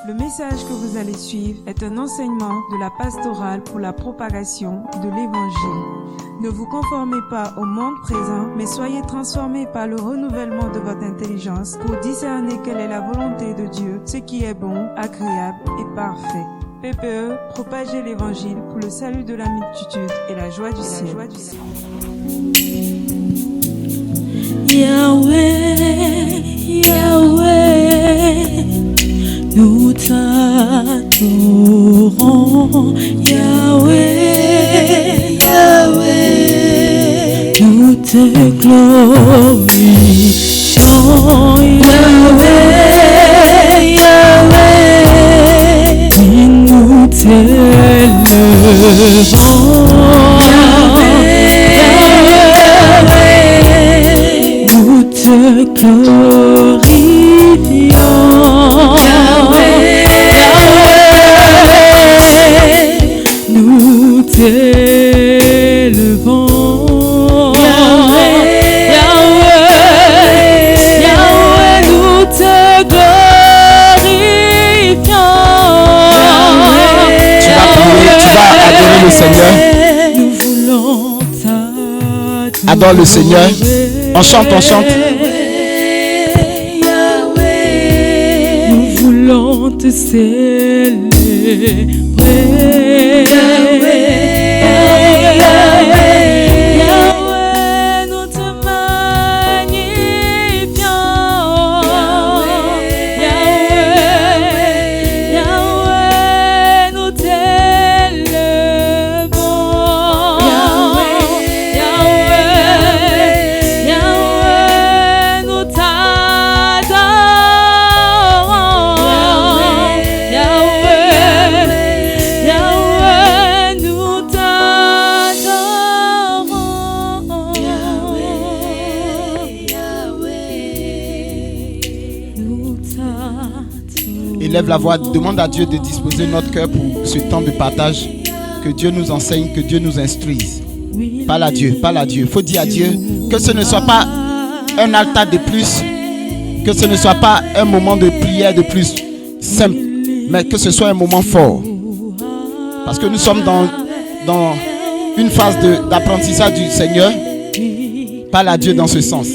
Le message que vous allez suivre est un enseignement de la pastorale pour la propagation de l'Évangile. Ne vous conformez pas au monde présent, mais soyez transformés par le renouvellement de votre intelligence pour discerner quelle est la volonté de Dieu, ce qui est bon, agréable et parfait. PPE, propager l'Évangile pour le salut de la multitude et la joie du ciel. Yahweh, Yahweh, nous t'adorons. Yahweh, Yahweh, nous te glorifions. Yahweh, Yahweh, nous t'élevons. Nous te glorifions. Yahweh, nous t'élevons. Yahweh, nous te glorifions. Tu vas prier, tu vas adorer le Seigneur. Nous voulons t'adorer. Adore le Seigneur. On chante, on chante. Nous voulons te célébrer. Yahweh, nous te magnifions. Yahweh, nous t'élevons. Yahweh, nous t'adorons. Yahweh, nous t'adorons. Nous t'adorons. Élève la voix, demande à Dieu de disposer notre cœur pour ce temps de partage. Que Dieu nous enseigne, que Dieu nous instruise. Parle à Dieu, parle à Dieu. Il faut dire à Dieu que ce ne soit pas un altar de plus, que ce ne soit pas un moment de prière de plus simple, mais que ce soit un moment fort. Parce que nous sommes dans une phase d'apprentissage du Seigneur. Parle à Dieu dans ce sens.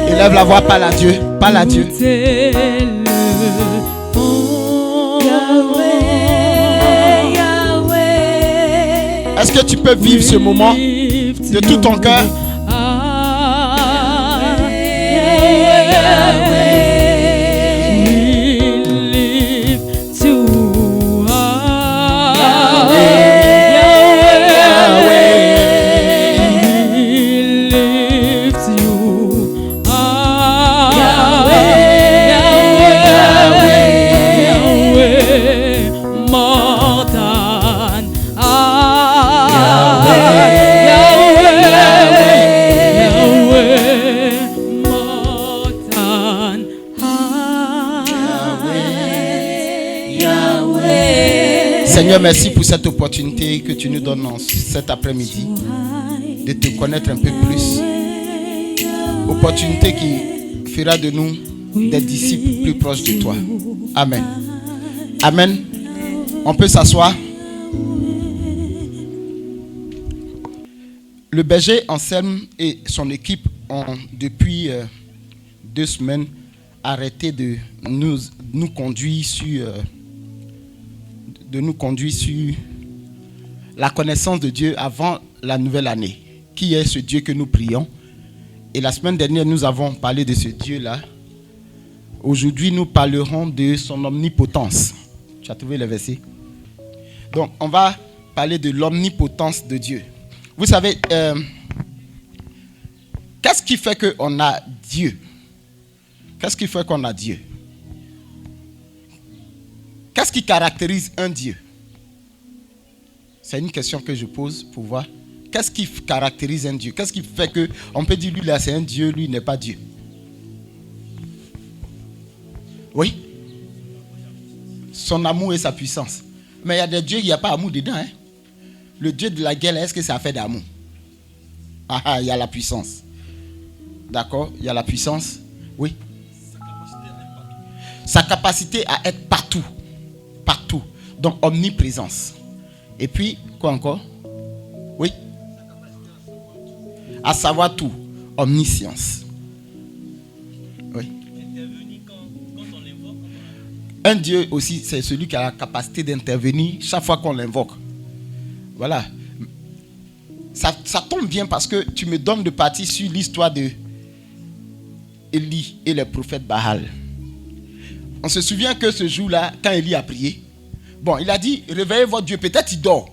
Élève la voix, parle à Dieu, parle à Dieu. Est-ce que tu peux vivre ce moment de tout ton cœur? Seigneur, merci pour cette opportunité que tu nous donnes cet après-midi de te connaître un peu plus. Opportunité qui fera de nous des disciples plus proches de toi. Amen. Amen. On peut s'asseoir. Le berger Anselme et son équipe ont depuis 2 semaines arrêté de nous conduire sur la connaissance de Dieu avant la nouvelle année. Qui est ce Dieu que nous prions? Et la semaine dernière, nous avons parlé de ce Dieu-là. Aujourd'hui, nous parlerons de son omnipotence. Tu as trouvé le verset? Donc, on va parler de l'omnipotence de Dieu. Vous savez, qu'est-ce qui fait qu'on a Dieu? Qu'est-ce qui fait qu'on a Dieu? Qu'est-ce qui caractérise un Dieu? C'est une question que je pose pour voir qu'est-ce qui caractérise un Dieu? Qu'est-ce qui fait qu'on peut dire lui là c'est un Dieu, lui n'est pas Dieu? Oui. Son amour et sa puissance. Mais il y a des dieux, il n'y a pas d'amour dedans. Hein? Le Dieu de la guerre, est-ce que ça fait d'amour? Ah, il y a la puissance. D'accord? Il y a la puissance. Oui. Sa capacité à être partout. Partout. Donc, omniprésence. Et puis, quoi encore? Oui. À savoir tout. Omniscience. Oui. Un Dieu aussi, c'est celui qui a la capacité d'intervenir chaque fois qu'on l'invoque. Voilà. Ça tombe bien parce que tu me donnes de partir sur l'histoire de Élie et les prophètes Baal. On se souvient que ce jour-là, quand Élie a prié, bon, il a dit, réveillez votre Dieu, peut-être il dort.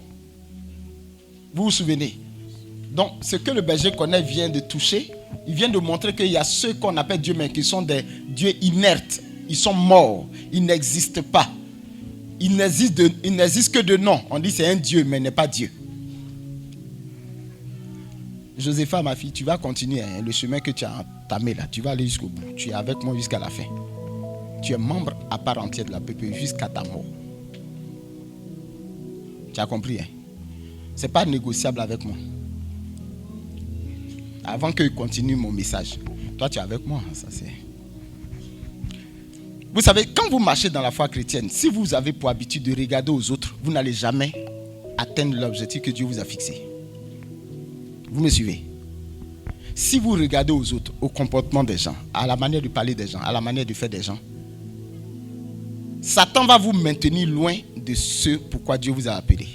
Vous vous souvenez? Donc, ce que le berger connaît vient de toucher, il vient de montrer qu'il y a ceux qu'on appelle Dieu, mais qui sont des dieux inertes. Ils sont morts, ils n'existent pas. Ils n'existent que de nom. On dit c'est un Dieu, mais n'est pas Dieu. Josépha, ma fille, tu vas continuer hein, le chemin que tu as entamé là. Tu vas aller jusqu'au bout. Tu es avec moi jusqu'à la fin. Tu es membre à part entière de la PPE jusqu'à ta mort. Tu as compris, hein? Ce n'est pas négociable avec moi. Avant que je continue mon message, toi tu es avec moi. Ça c'est... Vous savez, quand vous marchez dans la foi chrétienne, si vous avez pour habitude de regarder aux autres, vous n'allez jamais atteindre l'objectif que Dieu vous a fixé. Vous me suivez? Si vous regardez aux autres, au comportement des gens, à la manière de parler des gens, à la manière de faire des gens, Satan va vous maintenir loin de ce pourquoi Dieu vous a appelé.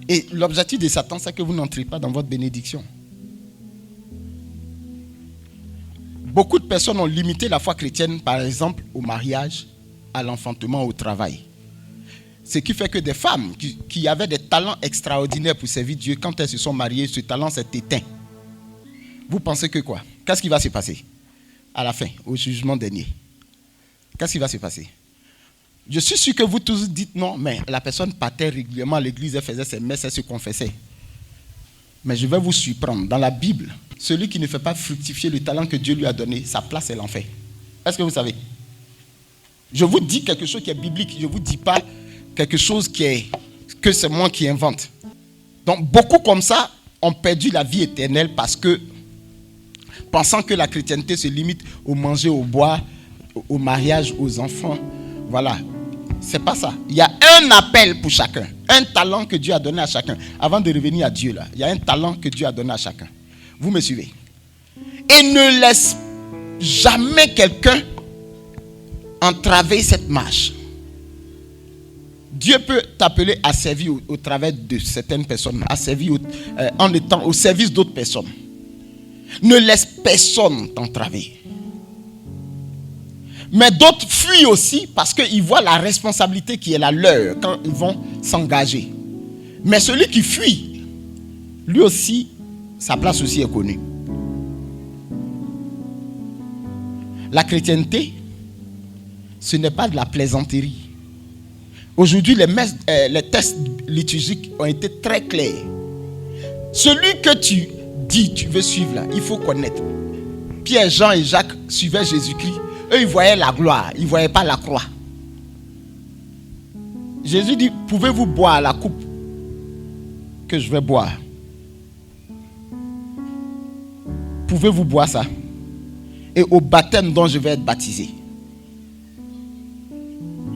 Et l'objectif de Satan, c'est que vous n'entrez pas dans votre bénédiction. Beaucoup de personnes ont limité la foi chrétienne, par exemple, au mariage, à l'enfantement, au travail. Ce qui fait que des femmes qui avaient des talents extraordinaires pour servir Dieu, quand elles se sont mariées, ce talent s'est éteint. Vous pensez que quoi? Qu'est-ce qui va se passer à la fin, au jugement dernier? Qu'est-ce qui va se passer? Je suis sûr que vous tous dites non, mais la personne partait régulièrement à l'église, elle faisait ses messes, elle se confessait. Mais je vais vous surprendre. Dans la Bible, celui qui ne fait pas fructifier le talent que Dieu lui a donné, sa place est l'enfer. Est-ce que vous savez? Je vous dis quelque chose qui est biblique. Je ne vous dis pas quelque chose que c'est moi qui invente. Donc, beaucoup comme ça ont perdu la vie éternelle parce que, pensant que la chrétienté se limite au manger, au boire, au mariage, aux enfants. Voilà. C'est pas ça. Il y a un appel pour chacun. Un talent que Dieu a donné à chacun. Avant de revenir à Dieu, là, il y a un talent que Dieu a donné à chacun. Vous me suivez? Et ne laisse jamais quelqu'un entraver cette marche. Dieu peut t'appeler à servir au travers de certaines personnes, à servir en étant au service d'autres personnes. Ne laisse personne t'entraver. Mais d'autres fuient aussi parce qu'ils voient la responsabilité qui est la leur quand ils vont s'engager. Mais celui qui fuit, lui aussi, sa place aussi est connue. La chrétienté, ce n'est pas de la plaisanterie. Aujourd'hui, les tests liturgiques ont été très clairs. Celui que tu dis, tu veux suivre là, il faut connaître. Pierre, Jean et Jacques suivaient Jésus-Christ. Eux, ils voyaient la gloire, ils ne voyaient pas la croix. Jésus dit, pouvez-vous boire la coupe que je vais boire? Pouvez-vous boire ça? Et au baptême dont je vais être baptisé.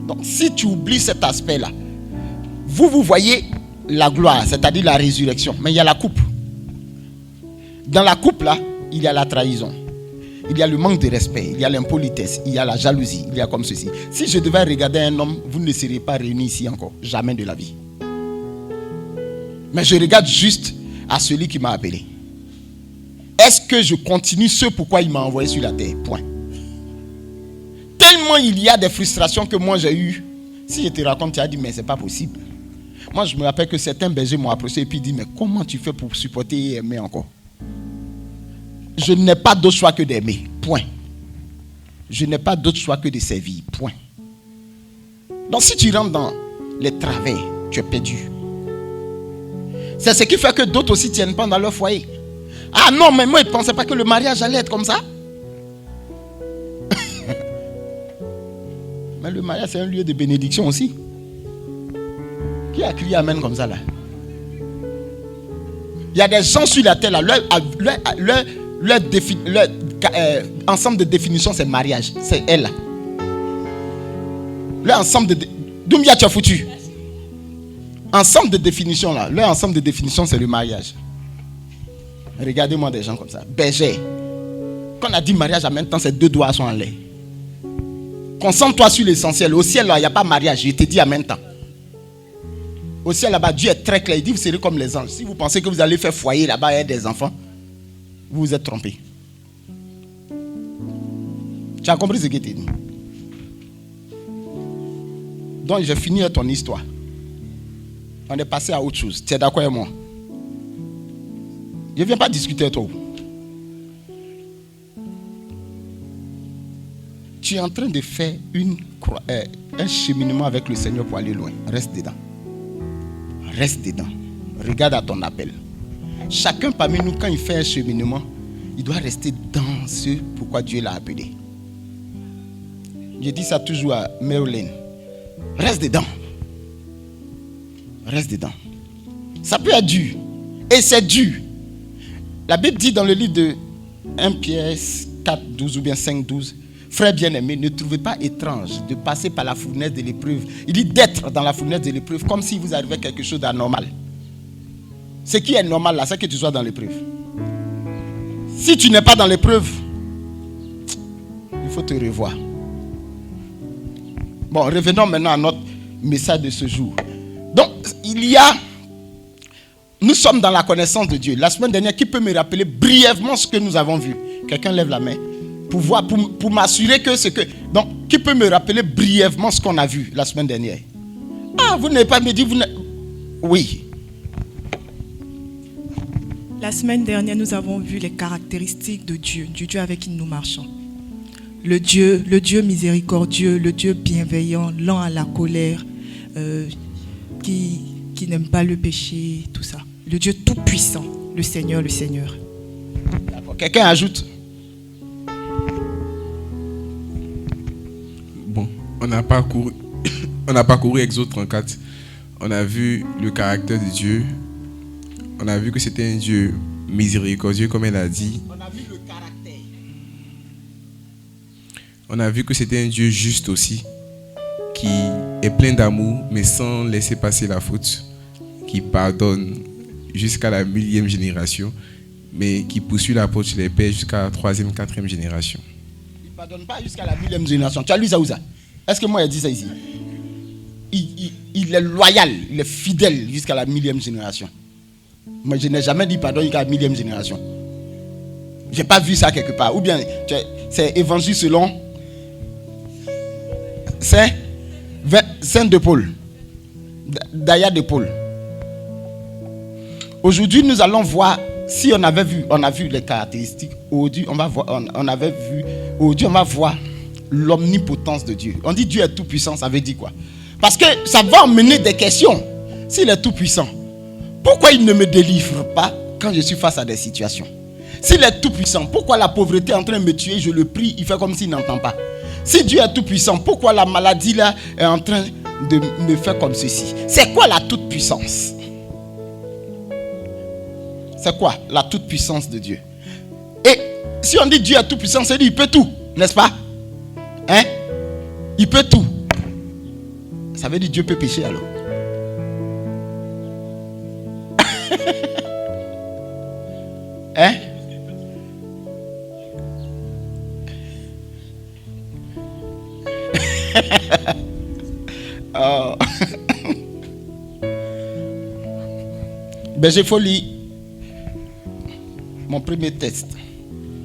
Donc, si tu oublies cet aspect-là, vous voyez la gloire, c'est-à-dire la résurrection. Mais il y a la coupe. Dans la coupe, là, il y a la trahison. Il y a le manque de respect, il y a l'impolitesse, il y a la jalousie, il y a comme ceci. Si je devais regarder un homme, vous ne serez pas réunis ici encore. Jamais de la vie. Mais je regarde juste à celui qui m'a appelé. Est-ce que je continue ce pourquoi il m'a envoyé sur la terre? Point. Tellement il y a des frustrations que moi j'ai eues. Si je te raconte, tu as dit, mais c'est pas possible. Moi, je me rappelle que certains bergers m'ont approché et puis dit, mais comment tu fais pour supporter et aimer encore? Je n'ai pas d'autre choix que d'aimer. Point. Je n'ai pas d'autre choix que de servir. Point. Donc si tu rentres dans les travers, tu es perdu. C'est ce qui fait que d'autres aussi ne tiennent pas dans leur foyer. Ah non, mais moi, ils ne pensaient pas que le mariage allait être comme ça. Mais le mariage, c'est un lieu de bénédiction aussi. Qui a crié Amen comme ça là? Il y a des gens sur la terre là, leur ensemble de définitions, c'est mariage. C'est elle là. Leur ensemble de... Doumbia, tu as foutu. Ensemble de définitions là. Leur ensemble de définitions, c'est le mariage. Regardez-moi des gens comme ça. Berger. Quand on a dit mariage en même temps, ces deux doigts sont en l'air. Concentre-toi sur l'essentiel. Au ciel là, il n'y a pas mariage. Je te dis en même temps. Au ciel là-bas, Dieu est très clair. Il dit, vous serez comme les anges. Si vous pensez que vous allez faire foyer là-bas et des enfants, vous vous êtes trompé. Tu as compris ce qu'il t'a dit? Donc, je finis ton histoire. On est passé à autre chose. Tu es d'accord avec moi? Je ne viens pas discuter avec toi. Tu es en train de faire un cheminement avec le Seigneur pour aller loin. Reste dedans. Reste dedans. Regarde à ton appel. Chacun parmi nous, quand il fait un cheminement, il doit rester dans ce pourquoi Dieu l'a appelé. Je dis ça toujours à Marilyn. Reste dedans. Reste dedans. Ça peut être dur. Et c'est dur. La Bible dit dans le livre de 1 Pierre 4, 12 ou bien 5, 12, frères bien-aimés, ne trouvez pas étrange de passer par la fournaise de l'épreuve. Il dit d'être dans la fournaise de l'épreuve comme si vous arrivait quelque chose d'anormal. Ce qui est normal là, c'est que tu sois dans l'épreuve. Si tu n'es pas dans l'épreuve, il faut te revoir. Bon, revenons maintenant à notre message de ce jour. Donc, nous sommes dans la connaissance de Dieu. La semaine dernière, qui peut me rappeler brièvement ce que nous avons vu? Quelqu'un lève la main pour m'assurer que ce que... Donc, qui peut me rappeler brièvement ce qu'on a vu la semaine dernière? Ah, vous n'avez pas me dit... Oui. La semaine dernière, nous avons vu les caractéristiques de Dieu, du Dieu avec qui nous marchons. Le Dieu miséricordieux, le Dieu bienveillant, lent à la colère, qui n'aime pas le péché, tout ça. Le Dieu tout-puissant, le Seigneur, le Seigneur. D'accord. Quelqu'un ajoute? Bon, on a parcouru Exode 34. On a vu le caractère de Dieu. On a vu que c'était un Dieu miséricordieux, comme elle a dit. On a vu le caractère. On a vu que c'était un Dieu juste aussi, qui est plein d'amour, mais sans laisser passer la faute, qui pardonne jusqu'à la 1000e génération, mais qui poursuit l'apôtre les pères jusqu'à la 3e, 4e génération. Il ne pardonne pas jusqu'à la 1000e génération. Tu as lu ça où ça? Est-ce que moi, j'ai dit ça ici? Il est loyal, il est fidèle jusqu'à la 1000e génération. Moi, je n'ai jamais dit pardon jusqu'à la 1000e génération. Je n'ai pas vu ça quelque part. Ou bien, c'est évangile selon Saint de Paul. Daya de Paul. Aujourd'hui, nous allons voir, si on a vu les caractéristiques, aujourd'hui, on va voir l'omnipotence de Dieu. On dit Dieu est tout puissant, ça veut dire quoi? Parce que ça va amener des questions. S'il est tout puissant, pourquoi il ne me délivre pas quand je suis face à des situations? S'il est tout puissant, pourquoi la pauvreté est en train de me tuer? Je le prie, il fait comme s'il n'entend pas. Si Dieu est tout puissant, pourquoi la maladie là est en train de me faire comme ceci? C'est quoi la toute puissance? C'est quoi la toute puissance de Dieu? Et si on dit Dieu est tout puissant, c'est dire il peut tout, n'est-ce pas? Hein? Il peut tout. Ça veut dire Dieu peut pécher alors. Hein? Oh. Ben, j'ai lire mon premier texte.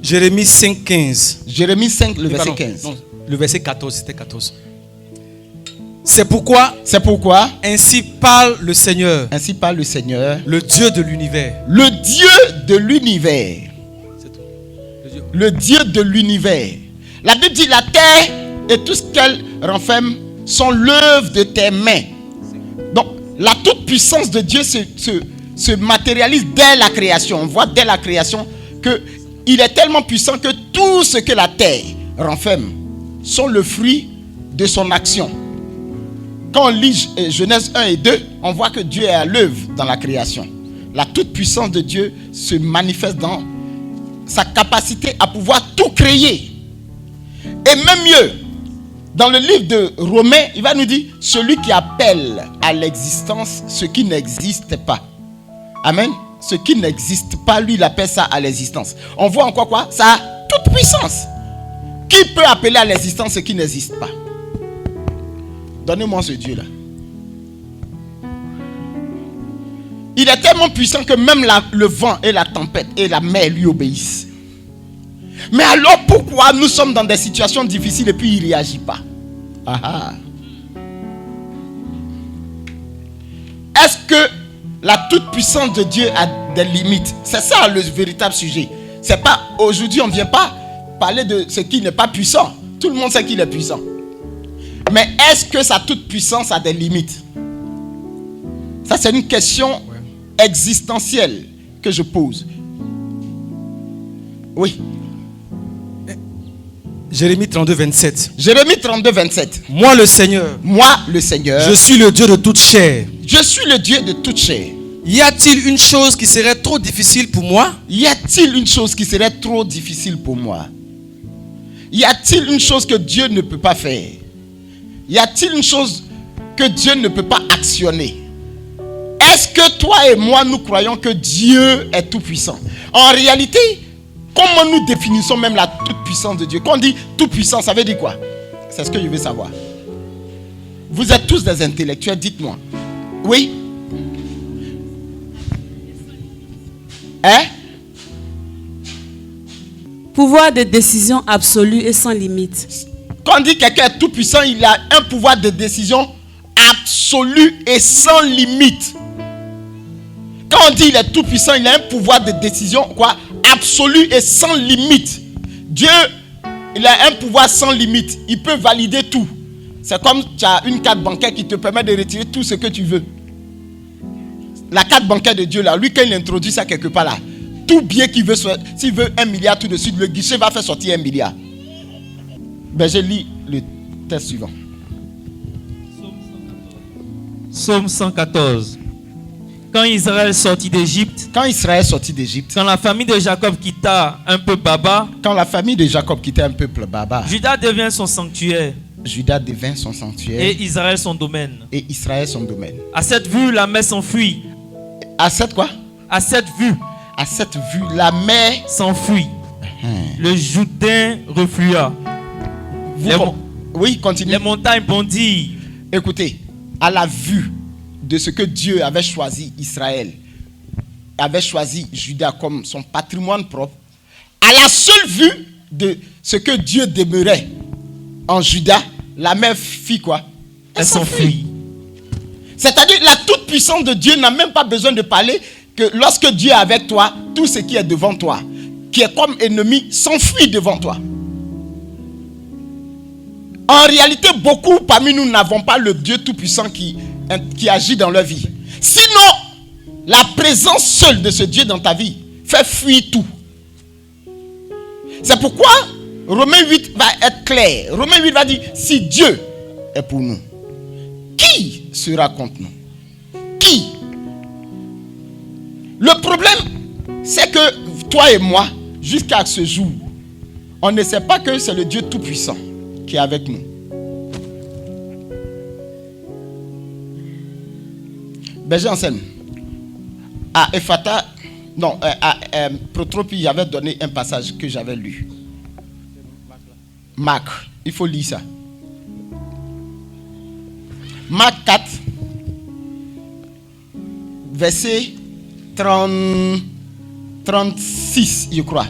Jérémie 5, 15. Jérémie 5, le verset 15. Non, le verset 14, c'était 14. C'est pourquoi, ainsi parle le Seigneur, le Dieu de l'univers. Le Dieu de l'univers. C'est tout. Le Dieu de l'univers. La Bible dit la terre et tout ce qu'elle renferme sont l'œuvre de tes mains. Donc, la toute puissance de Dieu se matérialise dès la création. On voit dès la création qu'il est tellement puissant que tout ce que la terre renferme sont le fruit de son action. Quand on lit Genèse 1 et 2, on voit que Dieu est à l'œuvre dans la création. La toute-puissance de Dieu se manifeste dans sa capacité à pouvoir tout créer. Et même mieux, dans le livre de Romains, il va nous dire celui qui appelle à l'existence ce qui n'existe pas. Amen. Ce qui n'existe pas, lui, il appelle ça à l'existence. On voit encore quoi? Ça a toute puissance. Qui peut appeler à l'existence ce qui n'existe pas? Donnez-moi ce Dieu-là. Il est tellement puissant que même le vent et la tempête et la mer lui obéissent. Mais alors pourquoi nous sommes dans des situations difficiles et puis il ne réagit pas? Est-ce que la toute-puissance de Dieu a des limites? C'est ça le véritable sujet. C'est pas aujourd'hui on ne vient pas parler de ce qui n'est pas puissant. Tout le monde sait qu'il est puissant. Mais est-ce que sa toute-puissance a des limites? Ça c'est une question existentielle que je pose. Oui. Jérémie 32, 27. Jérémie 32, 27. Moi le Seigneur, je suis le Dieu de toute chair. Je suis le Dieu de toute chair. Y a-t-il une chose qui serait trop difficile pour moi? Y a-t-il une chose qui serait trop difficile pour moi? Y a-t-il une chose que Dieu ne peut pas faire? Y a-t-il une chose que Dieu ne peut pas actionner? Est-ce que toi et moi nous croyons que Dieu est tout puissant? En réalité, comment nous définissons même la toute puissance de Dieu? Quand on dit tout puissant, ça veut dire quoi? C'est ce que je veux savoir. Vous êtes tous des intellectuels, dites-moi. Oui? Hein? Pouvoir de décision absolu et sans limite. Quand on dit que quelqu'un est tout puissant, il a un pouvoir de décision absolu et sans limite. Quand on dit il est tout puissant, il a un pouvoir de décision quoi? Absolu et sans limite. Dieu, il a un pouvoir sans limite. Il peut valider tout. C'est comme tu as une carte bancaire qui te permet de retirer tout ce que tu veux. La carte bancaire de Dieu là, lui quand il introduit ça quelque part là, tout bien qu'il veut, s'il veut 1 milliard tout de suite, le guichet va faire sortir 1 milliard. Ben je lis le texte suivant. Psaume 114. Quand Israël sortit d'Égypte, quand la famille de Jacob quitta un peu Baba, un peuple baba, Juda devient son sanctuaire. Et Israël son domaine. À cette vue, la mer s'enfuit. À cette quoi? À cette vue, la mer s'enfuit. Le Jourdain reflua. Oui, continue. Les montagnes bondirent. Écoutez, à la vue de ce que Dieu avait choisi Israël, avait choisi Juda comme son patrimoine propre, à la seule vue de ce que Dieu demeurait en Juda, la mer fit quoi? Elle s'enfuit. C'est-à-dire la toute puissance de Dieu n'a même pas besoin de parler que lorsque Dieu est avec toi, tout ce qui est devant toi, qui est comme ennemi, s'enfuit devant toi. En réalité, beaucoup parmi nous n'avons pas le Dieu tout-puissant qui agit dans leur vie. Sinon, la présence seule de ce Dieu dans ta vie fait fuir tout. C'est pourquoi Romains 8 va être clair. Romains 8 va dire, si Dieu est pour nous, qui sera contre nous? Qui? Le problème, c'est que toi et moi, jusqu'à ce jour, on ne sait pas que c'est le Dieu tout-puissant qui est avec nous. Berger Anselme, à Ephata, non, à Protropie, j'avais donné un passage que j'avais lu. Marc, il faut lire ça. Marc 4, verset 36, je crois,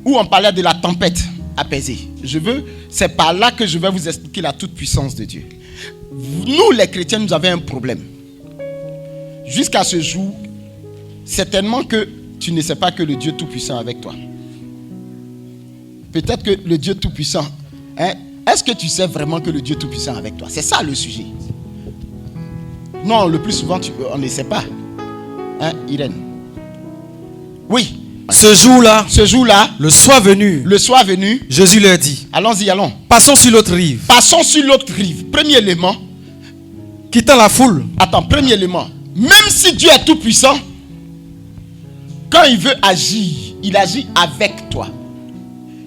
où on parlait de la tempête apaisée. C'est par là que je vais vous expliquer la toute-puissance de Dieu. Nous, les chrétiens, nous avons un problème. Jusqu'à ce jour, certainement que tu ne sais pas que le Dieu tout-puissant est avec toi. Peut-être que le Dieu tout-puissant, est-ce que tu sais vraiment que le Dieu tout-puissant est avec toi? C'est ça le sujet. Non, le plus souvent, on ne sait pas. Hein, Irène? Oui. Ce jour-là, le soir venu, Jésus leur dit, allons-y, allons. Passons sur l'autre rive. Passons sur l'autre rive. Premier élément. Quittant la foule. Attends, premier élément. Même si Dieu est tout puissant, quand il veut agir, il agit avec toi.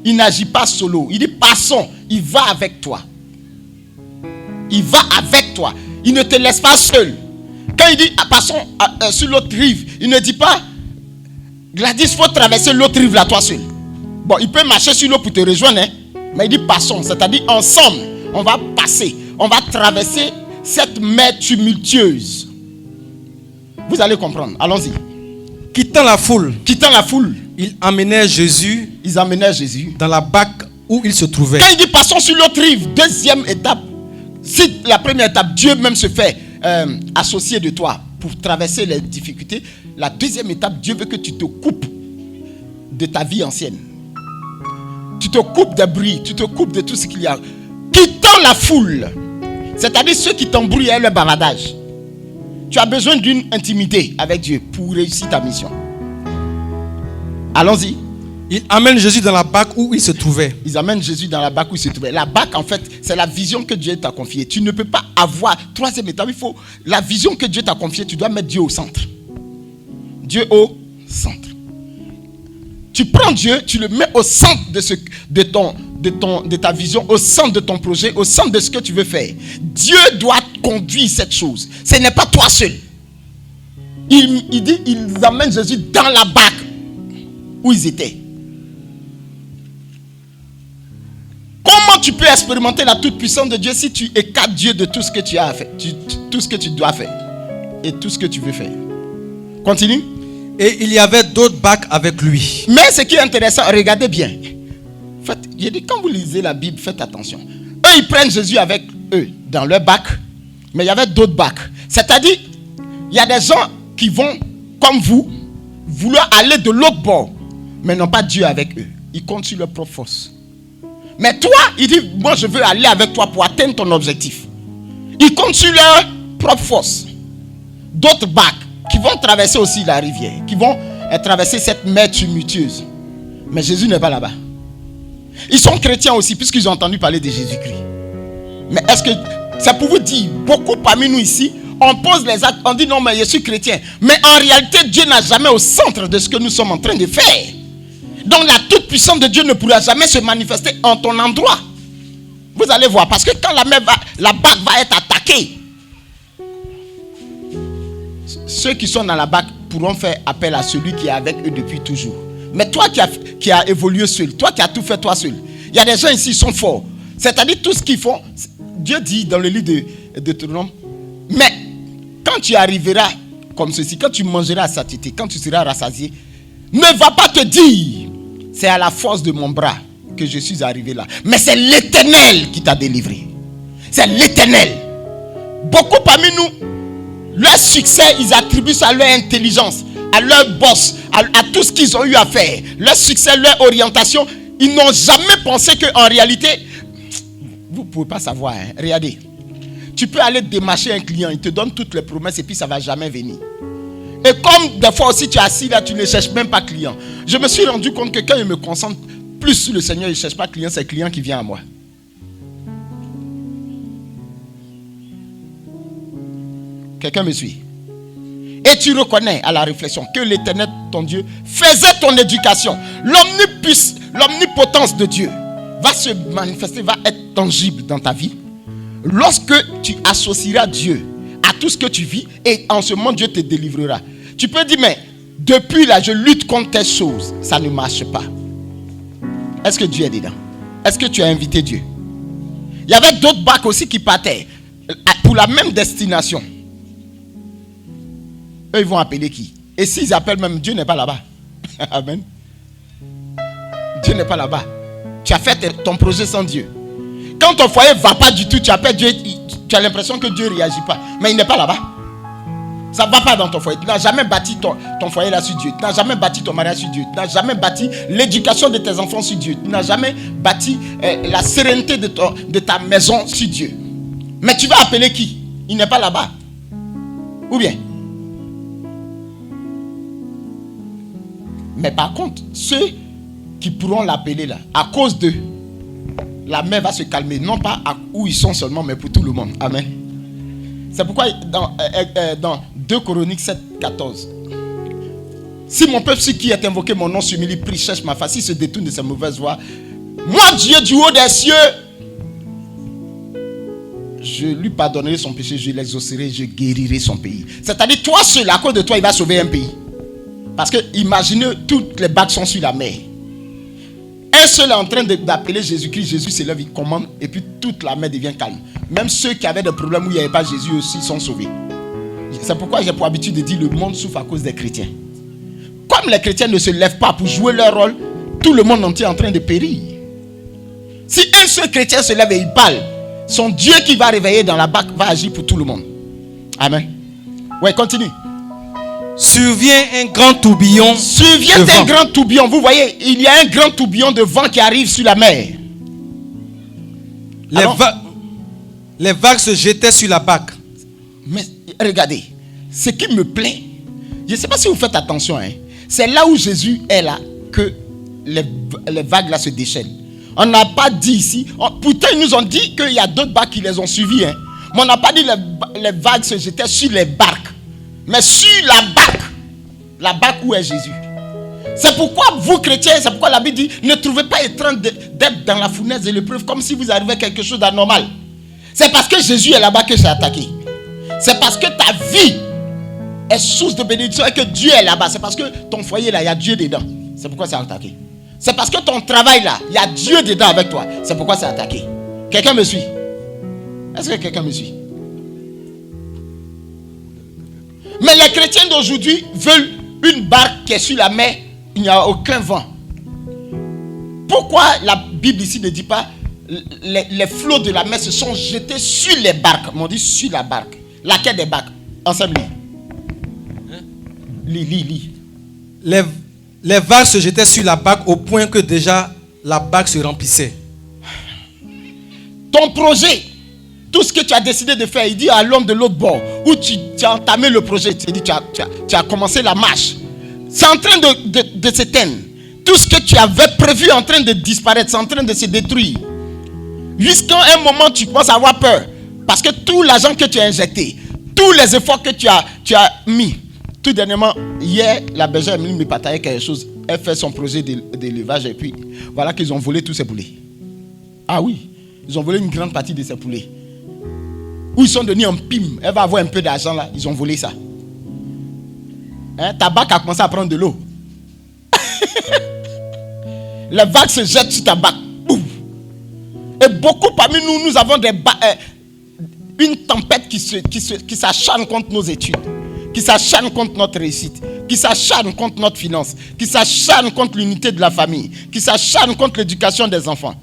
Il n'agit pas solo. Il dit passons, il va avec toi. Il va avec toi. Il ne te laisse pas seul. Quand il dit passons sur l'autre rive, il ne dit pas Gladys, il faut traverser l'autre rive là, toi seul. Bon, il peut marcher sur l'eau pour te rejoindre, hein? Mais il dit passons, c'est-à-dire ensemble, on va passer, on va traverser cette mer tumultueuse. Vous allez comprendre, allons-y. Quittant la foule, ils amenèrent Jésus dans la barque où il se trouvait. Quand il dit passons sur l'autre rive, deuxième étape, si la première étape, Dieu même se fait associer de toi pour traverser les difficultés, la deuxième étape, Dieu veut que tu te coupes de ta vie ancienne. Tu te coupes des bruits, tu te coupes de tout ce qu'il y a. Quittant la foule, c'est-à-dire ceux qui t'embrouillent avec le bavardage. Tu as besoin d'une intimité avec Dieu pour réussir ta mission. Allons-y. Ils amènent Jésus dans la barque où il se trouvait. La barque, en fait, c'est la vision que Dieu t'a confiée. Tu ne peux pas avoir, troisième étape, il faut la vision que Dieu t'a confiée, tu dois mettre Dieu au centre. Dieu au centre. Tu prends Dieu, tu le mets au centre de ta vision, au centre de ton projet, au centre de ce que tu veux faire. Dieu doit conduire cette chose. Ce n'est pas toi seul. Il dit, ils amènent Jésus dans la barque où ils étaient. Comment tu peux expérimenter la toute-puissance de Dieu si tu écartes Dieu de tout ce que tu as à faire, tout ce que tu dois faire et tout ce que tu veux faire? Continue. Et il y avait d'autres barques avec lui. Mais ce qui est intéressant, regardez bien. J'ai dit, quand vous lisez la Bible, faites attention. Eux, ils prennent Jésus avec eux dans leur barque, mais il y avait d'autres barques. C'est-à-dire, il y a des gens qui vont, comme vous, vouloir aller de l'autre bord, mais n'ont pas Dieu avec eux. Ils comptent sur leur propre force. Mais toi, il dit, moi je veux aller avec toi pour atteindre ton objectif. Ils comptent sur leur propre force. D'autres barques qui vont traverser aussi la rivière, qui vont traverser cette mer tumultueuse. Mais Jésus n'est pas là-bas. Ils sont chrétiens aussi, puisqu'ils ont entendu parler de Jésus-Christ. Mais est-ce que c'est pour vous dire, beaucoup parmi nous ici, on pose les actes, on dit non, mais je suis chrétien. Mais en réalité, Dieu n'a jamais au centre de ce que nous sommes en train de faire. Donc la toute-puissance de Dieu ne pourra jamais se manifester en ton endroit. Vous allez voir, parce que quand la barque va être attaquée, ceux qui sont dans la barque pourront faire appel à celui qui est avec eux depuis toujours. Mais toi qui as évolué seul, toi qui as tout fait toi seul, il y a des gens ici qui sont forts. C'est-à-dire tout ce qu'ils font, Dieu dit dans le livre de Deutéronome, mais quand tu arriveras comme ceci, quand tu mangeras à satiété, quand tu seras rassasié, ne va pas te dire, c'est à la force de mon bras que je suis arrivé là. Mais c'est l'Éternel qui t'a délivré. C'est l'Éternel. Beaucoup parmi nous, leur succès, ils attribuent ça à leur intelligence, à leur boss, à tout ce qu'ils ont eu à faire. Leur succès, leur orientation, ils n'ont jamais pensé qu'en réalité, vous ne pouvez pas savoir, hein? Regardez, tu peux aller démarcher un client, il te donne toutes les promesses et puis ça ne va jamais venir. Et comme des fois aussi tu es assis là, tu ne cherches même pas client. Je me suis rendu compte que quand je me concentre plus sur le Seigneur, je ne cherche pas client, c'est le client qui vient à moi. Quelqu'un me suit? Et tu reconnais à la réflexion que l'Éternel, ton Dieu, faisait ton éducation. L'omnipotence de Dieu va se manifester, va être tangible dans ta vie lorsque tu associeras Dieu à tout ce que tu vis et en ce moment Dieu te délivrera. Tu peux dire, mais depuis là, je lutte contre telle chose, ça ne marche pas. Est-ce que Dieu est dedans? Est-ce que tu as invité Dieu? Il y avait d'autres barques aussi qui partaient pour la même destination. Eux, ils vont appeler qui? Et s'ils appellent même, Dieu n'est pas là-bas. Amen. Dieu n'est pas là-bas. Tu as fait ton projet sans Dieu. Quand ton foyer ne va pas du tout, tu appelles Dieu, tu as l'impression que Dieu ne réagit pas. Mais il n'est pas là-bas. Ça ne va pas dans ton foyer. Tu n'as jamais bâti ton foyer là sur Dieu. Tu n'as jamais bâti ton mariage sur Dieu. Tu n'as jamais bâti l'éducation de tes enfants sur Dieu. Tu n'as jamais bâti la sérénité de ta maison sur Dieu. Mais tu vas appeler qui? Il n'est pas là-bas. Ou bien? Mais par contre, ceux qui pourront l'appeler là, à cause d'eux, la mer va se calmer, non pas à où ils sont seulement, mais pour tout le monde. Amen. C'est pourquoi dans 2 Chroniques 7, 14, si mon peuple qui est invoqué mon nom s'humilie, prie, cherche ma face, il se détourne de ses mauvaises voies, moi Dieu du haut des cieux, je lui pardonnerai son péché, je l'exaucerai, je guérirai son pays. C'est-à-dire, toi seul, à cause de toi, il va sauver un pays. Parce que imaginez, toutes les barques sont sur la mer. Un seul est en train d'appeler Jésus-Christ, Jésus s'élève, il commande, et puis toute la mer devient calme. Même ceux qui avaient des problèmes où il n'y avait pas Jésus aussi sont sauvés. C'est pourquoi j'ai pour habitude de dire le monde souffre à cause des chrétiens. Comme les chrétiens ne se lèvent pas pour jouer leur rôle, tout le monde entier est en train de périr. Si un seul chrétien se lève et il parle, son Dieu qui va réveiller dans la barque va agir pour tout le monde. Amen. Ouais, continue. Survient un grand tourbillon. Survient un grand tourbillon. Vous voyez, il y a un grand tourbillon de vent qui arrive sur la mer. Les vagues se jetaient sur la barque. Mais regardez, ce qui me plaît, je ne sais pas si vous faites attention, hein, c'est là où Jésus est là que les vagues là se déchaînent. On n'a pas dit ici, pourtant ils nous ont dit qu'il y a d'autres barques qui les ont suivis, hein, mais on n'a pas dit les vagues se jetaient sur les barques, mais sur la barque où est Jésus. C'est pourquoi vous chrétiens, c'est pourquoi la Bible dit, ne trouvez pas étrange d'être dans la fournaise de l'épreuve comme si vous arrivait quelque chose d'anormal. C'est parce que Jésus est là-bas que j'ai attaqué. C'est parce que ta vie est source de bénédiction et que Dieu est là-bas. C'est parce que ton foyer là, il y a Dieu dedans. C'est pourquoi c'est attaqué. C'est parce que ton travail là, il y a Dieu dedans avec toi. C'est pourquoi c'est attaqué. Quelqu'un me suit? Est-ce que quelqu'un me suit? Mais les chrétiens d'aujourd'hui veulent une barque qui est sur la mer, il n'y a aucun vent. Pourquoi la Bible ici ne dit pas les flots de la mer se sont jetés sur les barques? On dit sur la barque. Laquelle des barques? Ensemble, lis. Les vagues se jetaient sur la barque au point que déjà la barque se remplissait. Ton projet, tout ce que tu as décidé de faire, il dit à l'homme de l'autre bord, où tu as entamé le projet, tu as commencé la marche. C'est en train de s'éteindre. Tout ce que tu avais prévu est en train de disparaître, c'est en train de se détruire. Jusqu'à un moment, tu commences à avoir peur. Parce que tout l'argent que tu as injecté, tous les efforts que tu as mis, tout dernièrement, hier, la bergère Emeline me partageait quelque chose. Elle fait son projet d'élevage et puis voilà qu'ils ont volé tous ses poulets. Ah oui, ils ont volé une grande partie de ses poulets. Où ils sont devenus en pime. Elle va avoir un peu d'argent là, ils ont volé ça. Hein, ta barque a commencé à prendre de l'eau. Les vagues se jettent sur ta barque. Boum. Et beaucoup parmi nous, nous avons une tempête qui s'acharne contre nos études, qui s'acharne contre notre réussite, qui s'acharne contre notre finance, qui s'acharne contre l'unité de la famille, qui s'acharne contre l'éducation des enfants.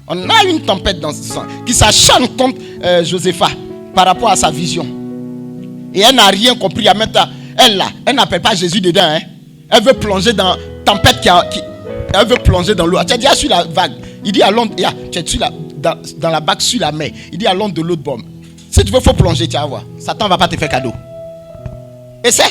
On a une tempête dans ce sens, qui s'acharne contre Josépha par rapport à sa vision. Et elle n'a rien compris. Elle n'appelle pas Jésus dedans. Hein. Elle veut plonger dans la tempête elle veut plonger dans l'eau. Tu es déjà sur la vague. Il dit à l'onde, tu es dans la barque sur la mer. Il dit à l'onde de l'autre bord. Si tu veux, il faut plonger, tu vas voir. Satan ne va pas te faire cadeau. Essaie.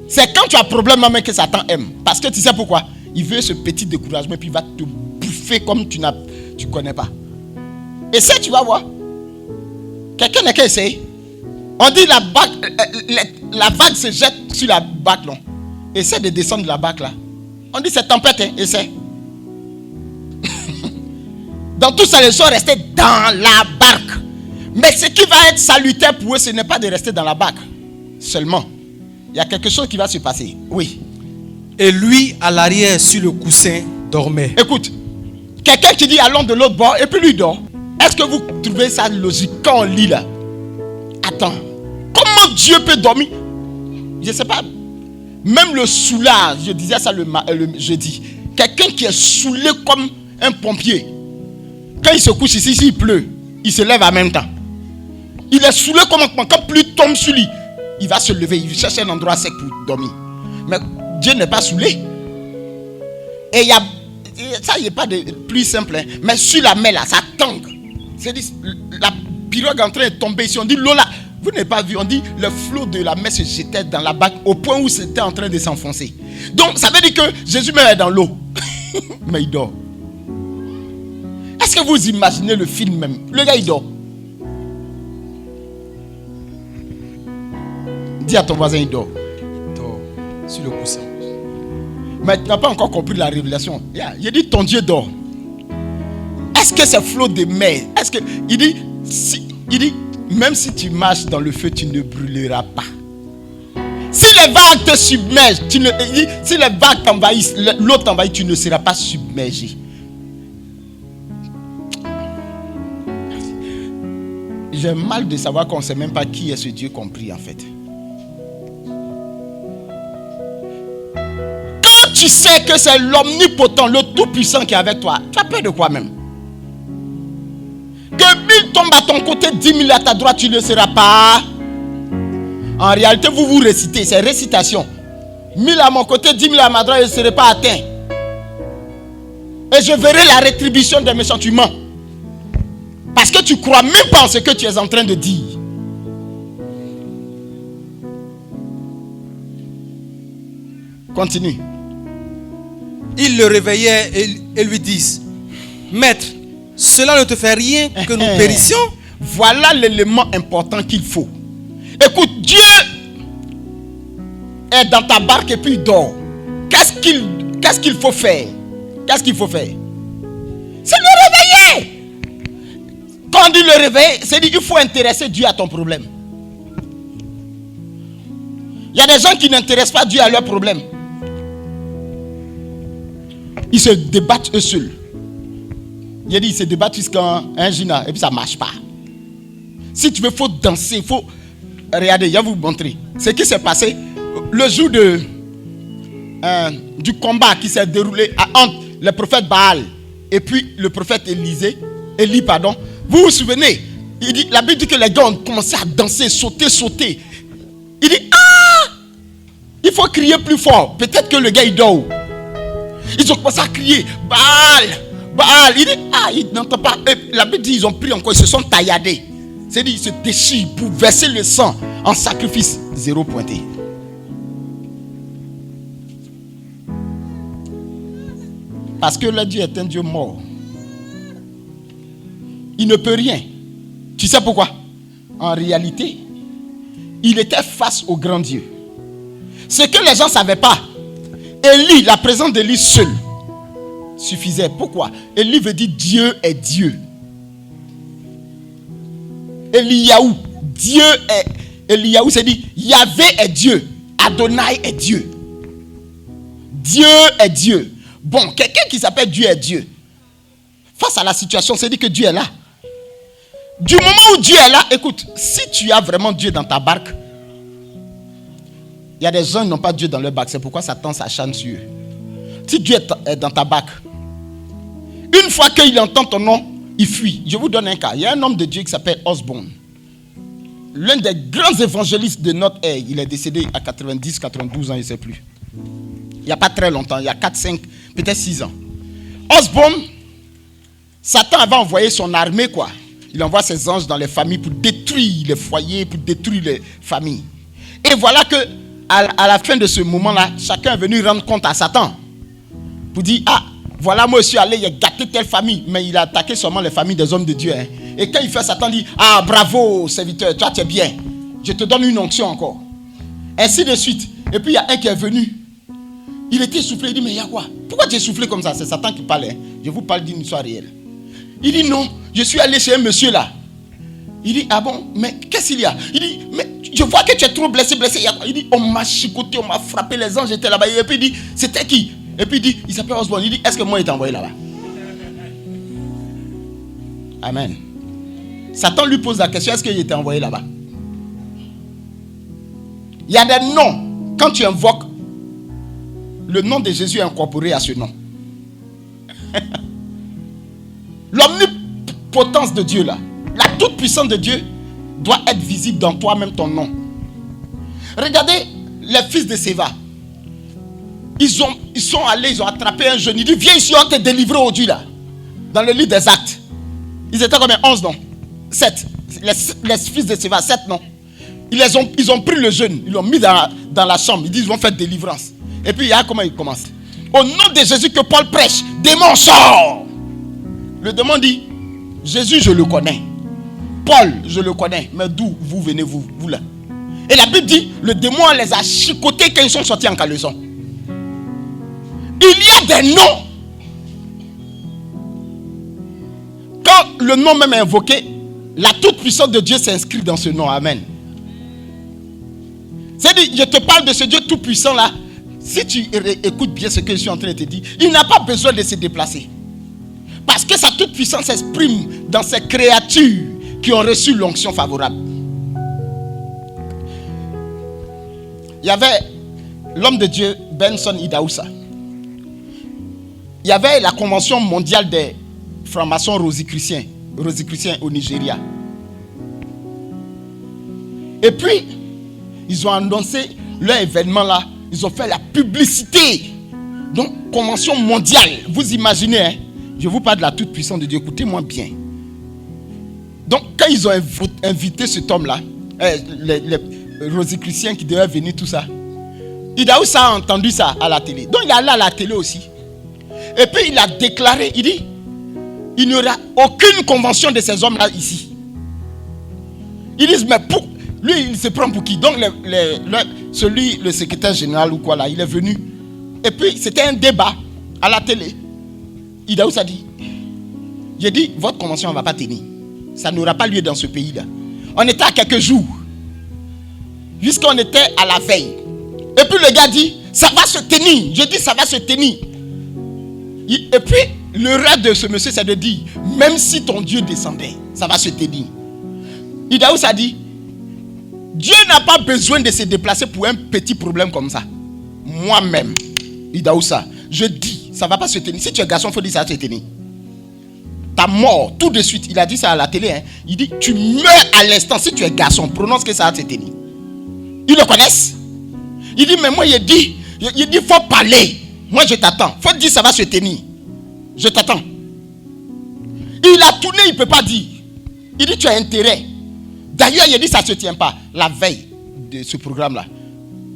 C'est quand tu as problème même que Satan aime. Parce que tu sais pourquoi? Il veut ce petit découragement et puis il va te bouffer comme tu ne connais pas. Essaie, tu vas voir. Quelqu'un n'a qu'à essayer. On dit la vague se jette sur la barque. Non. Essaie de descendre de la barque là. On dit c'est tempête, hein? Essaie. Dans tout ça, ils sont restés dans la barque. Mais ce qui va être salutaire pour eux, ce n'est pas de rester dans la barque seulement. Il y a quelque chose qui va se passer. Oui. Et lui, à l'arrière, sur le coussin, dormait. Écoute, quelqu'un qui dit allons de l'autre bord et puis lui dort. Est-ce que vous trouvez ça logique quand on lit là? Attends, comment Dieu peut dormir? Je ne sais pas. Même le soulard, je disais ça le jeudi. Quelqu'un qui est saoulé comme un pompier. Quand il se couche ici, il pleut. Il se lève en même temps. Il est saoulé comme un pompier. Quand pluie tombe sur lui, il va se lever. Il cherche un endroit sec pour dormir. Mais Dieu n'est pas saoulé. Et il y a... Ça, il n'y a pas de pluie simple. Hein. Mais sur la mer, là, ça tangue. C'est-à-dire, la pirogue est en train de tomber ici. On dit l'eau là. Vous n'avez pas vu, on dit le flot de la mer se jetait dans la barque au point où c'était en train de s'enfoncer. Donc ça veut dire que Jésus même est dans l'eau. Mais il dort. Est-ce que vous imaginez le film même? Le gars il dort. Dis à ton voisin il dort. Il dort sur le coussin. Mais tu n'as pas encore compris la révélation. Il dit ton Dieu dort. Est-ce que c'est flot de mer? Est-ce que il dit même si tu marches dans le feu, tu ne brûleras pas. Si les vagues te submergent, si les vagues t'envahissent, l'eau t'envahit, tu ne seras pas submergé. J'ai mal de savoir qu'on ne sait même pas qui est ce Dieu compris en fait. Quand tu sais que c'est l'omnipotent, le tout-puissant qui est avec toi, tu as peur de quoi même? Que 1000 tombent à ton côté, 10 000 à ta droite, tu ne le seras pas. En réalité, vous récitez, c'est récitation. 1000 à mon côté, 10 000 à ma droite, je ne serai pas atteint. Et je verrai la rétribution des méchants, tu mens. Parce que tu ne crois même pas en ce que tu es en train de dire. Continue. Ils le réveillaient et lui disent: Maître, cela ne te fait rien que nous périssions? Voilà l'élément important qu'il faut. Écoute, Dieu est dans ta barque et puis il dort. Qu'est-ce qu'il faut faire? Qu'est-ce qu'il faut faire? C'est le réveiller. Quand on dit le réveiller, c'est dire qu'il faut intéresser Dieu à ton problème. Il y a des gens qui n'intéressent pas Dieu à leurs problèmes. Ils se débattent eux seuls. Il a dit, ils se débattent jusqu'à un gina et puis ça ne marche pas. Si tu veux, il faut danser, il faut... Regardez, je vais vous montrer. Ce qui s'est passé le jour du combat qui s'est déroulé entre le prophète Baal et puis le prophète Élie, pardon. Vous vous souvenez? La Bible dit que les gars ont commencé à danser, sauter. Il dit, il faut crier plus fort. Peut-être que le gars il dort. Ils ont commencé à crier, Baal. Il dit, il n'entend pas. Et la Bible dit, ils ont pris encore, ils se sont tailladés. C'est-à-dire, ils se déchirent pour verser le sang en sacrifice. 0 pointé. Parce que le Dieu est un Dieu mort. Il ne peut rien. Tu sais pourquoi? En réalité, il était face au grand Dieu. Ce que les gens ne savaient pas, Élie, la présence d'Élie seul suffisait. Pourquoi? Élie veut dire Dieu est Dieu. Eliyahu, Dieu est Eliyahu, c'est dit Yahvé est Dieu, Adonai est Dieu. Dieu est Dieu. Bon, quelqu'un qui s'appelle Dieu est Dieu, face à la situation, c'est dit que Dieu est là. Du moment où Dieu est là, écoute, si tu as vraiment Dieu dans ta barque, il y a des gens qui n'ont pas Dieu dans leur barque, c'est pourquoi Satan s'acharne sur eux. Si Dieu est dans ta barque, une fois qu'il entend ton nom, il fuit. Je vous donne un cas. Il y a un homme de Dieu qui s'appelle Osborne. L'un des grands évangélistes de notre ère. Il est décédé à 90, 92 ans, je ne sais plus. Il n'y a pas très longtemps. Il y a 4, 5, peut-être 6 ans. Osborne, Satan avait envoyé son armée, quoi. Il envoie ses anges dans les familles pour détruire les foyers, pour détruire les familles. Et voilà que à la fin de ce moment-là, chacun est venu rendre compte à Satan. Pour dire, voilà, moi je suis allé, il a gâté telle famille, mais il a attaqué seulement les familles des hommes de Dieu. Hein. Et quand il fait, Satan dit, bravo serviteur, toi tu es bien, je te donne une onction encore. Ainsi de suite. Et puis il y a un qui est venu. Il était essoufflé, il dit, mais il y a quoi? Pourquoi tu es essoufflé comme ça? C'est Satan qui parlait. Hein. Je vous parle d'une histoire réelle. Il dit, non, je suis allé chez un monsieur là. Il dit, ah bon, mais qu'est-ce qu'il y a? Il dit, mais je vois que tu es trop blessé. Il y a quoi? Il dit, on m'a chicoté, on m'a frappé, les anges étaient là-bas. Et puis il dit, c'était qui? Et puis il dit, il s'appelle Osborne. Il dit, est-ce que moi il t'a envoyé là-bas? Amen. Satan lui pose la question, est-ce qu'il était envoyé là-bas? Il y a des noms. Quand tu invoques, le nom de Jésus est incorporé à ce nom. L'omnipotence de Dieu là, la toute puissance de Dieu doit être visible dans toi-même, ton nom. Regardez les fils de Séva. Ils sont allés, ils ont attrapé un jeune. Il dit, viens ici, on te délivrer aujourd'hui là. Dans le livre des Actes. Ils étaient combien? 11 non? 7. Les fils de Séva, 7 non? Ils ont pris le jeune, ils l'ont mis dans la chambre. Ils disent, ils vont faire délivrance. Et puis, il y a comment il commence. Au nom de Jésus que Paul prêche, démon sort. Le démon dit, Jésus, je le connais. Paul, je le connais. Mais d'où vous venez, vous là? Et la Bible dit, le démon les a chicotés quand ils sont sortis en caleçon. Il y a des noms. Quand le nom même est invoqué, la toute-puissance de Dieu s'inscrit dans ce nom. Amen. C'est-à-dire, je te parle de ce Dieu tout-puissant là. Si tu écoutes bien ce que je suis en train de te dire, il n'a pas besoin de se déplacer. Parce que sa toute-puissance s'exprime dans ces créatures qui ont reçu l'onction favorable. Il y avait l'homme de Dieu, Benson Idaoussa. Il y avait la convention mondiale des francs-maçons rosicruciens au Nigeria. Et puis, ils ont annoncé leur événement là. Ils ont fait la publicité. Donc, convention mondiale. Vous imaginez, hein? Je vous parle de la toute-puissance de Dieu. Écoutez-moi bien. Donc, quand ils ont invité cet homme-là, les rosicruciens qui devaient venir, tout ça, Idaoussa a entendu ça à la télé. Donc, il est allé à la télé aussi. Et puis, il a déclaré, il dit, il n'y aura aucune convention de ces hommes-là ici. Ils disent, mais pour... Lui, il se prend pour qui? Donc, le secrétaire général ou quoi là, il est venu. Et puis, c'était un débat à la télé. Idaoussa a dit, j'ai dit, votre convention ne va pas tenir. Ça n'aura pas lieu dans ce pays-là. On était à quelques jours. Jusqu'on était à la veille. Et puis, le gars dit, ça va se tenir. Je dis, ça va se tenir. Et puis, le rêve de ce monsieur, c'est de dire, même si ton Dieu descendait, ça va se tenir. Idaoussa a dit, Dieu n'a pas besoin de se déplacer pour un petit problème comme ça. Moi-même, Idaoussa, je dis, ça ne va pas se tenir. Si tu es garçon, il faut dire ça va se tenir. Ta mort, tout de suite, il a dit ça à la télé. Hein. Il dit, tu meurs à l'instant. Si tu es garçon, prononce que ça va se tenir. Ils le connaissent. Il dit, mais moi, il dit, il faut parler. Moi, je t'attends. Il faut dire, ça va se tenir. Je t'attends. Il a tourné, il ne peut pas dire. Il dit, tu as intérêt. D'ailleurs, il a dit, ça ne se tient pas. La veille de ce programme-là,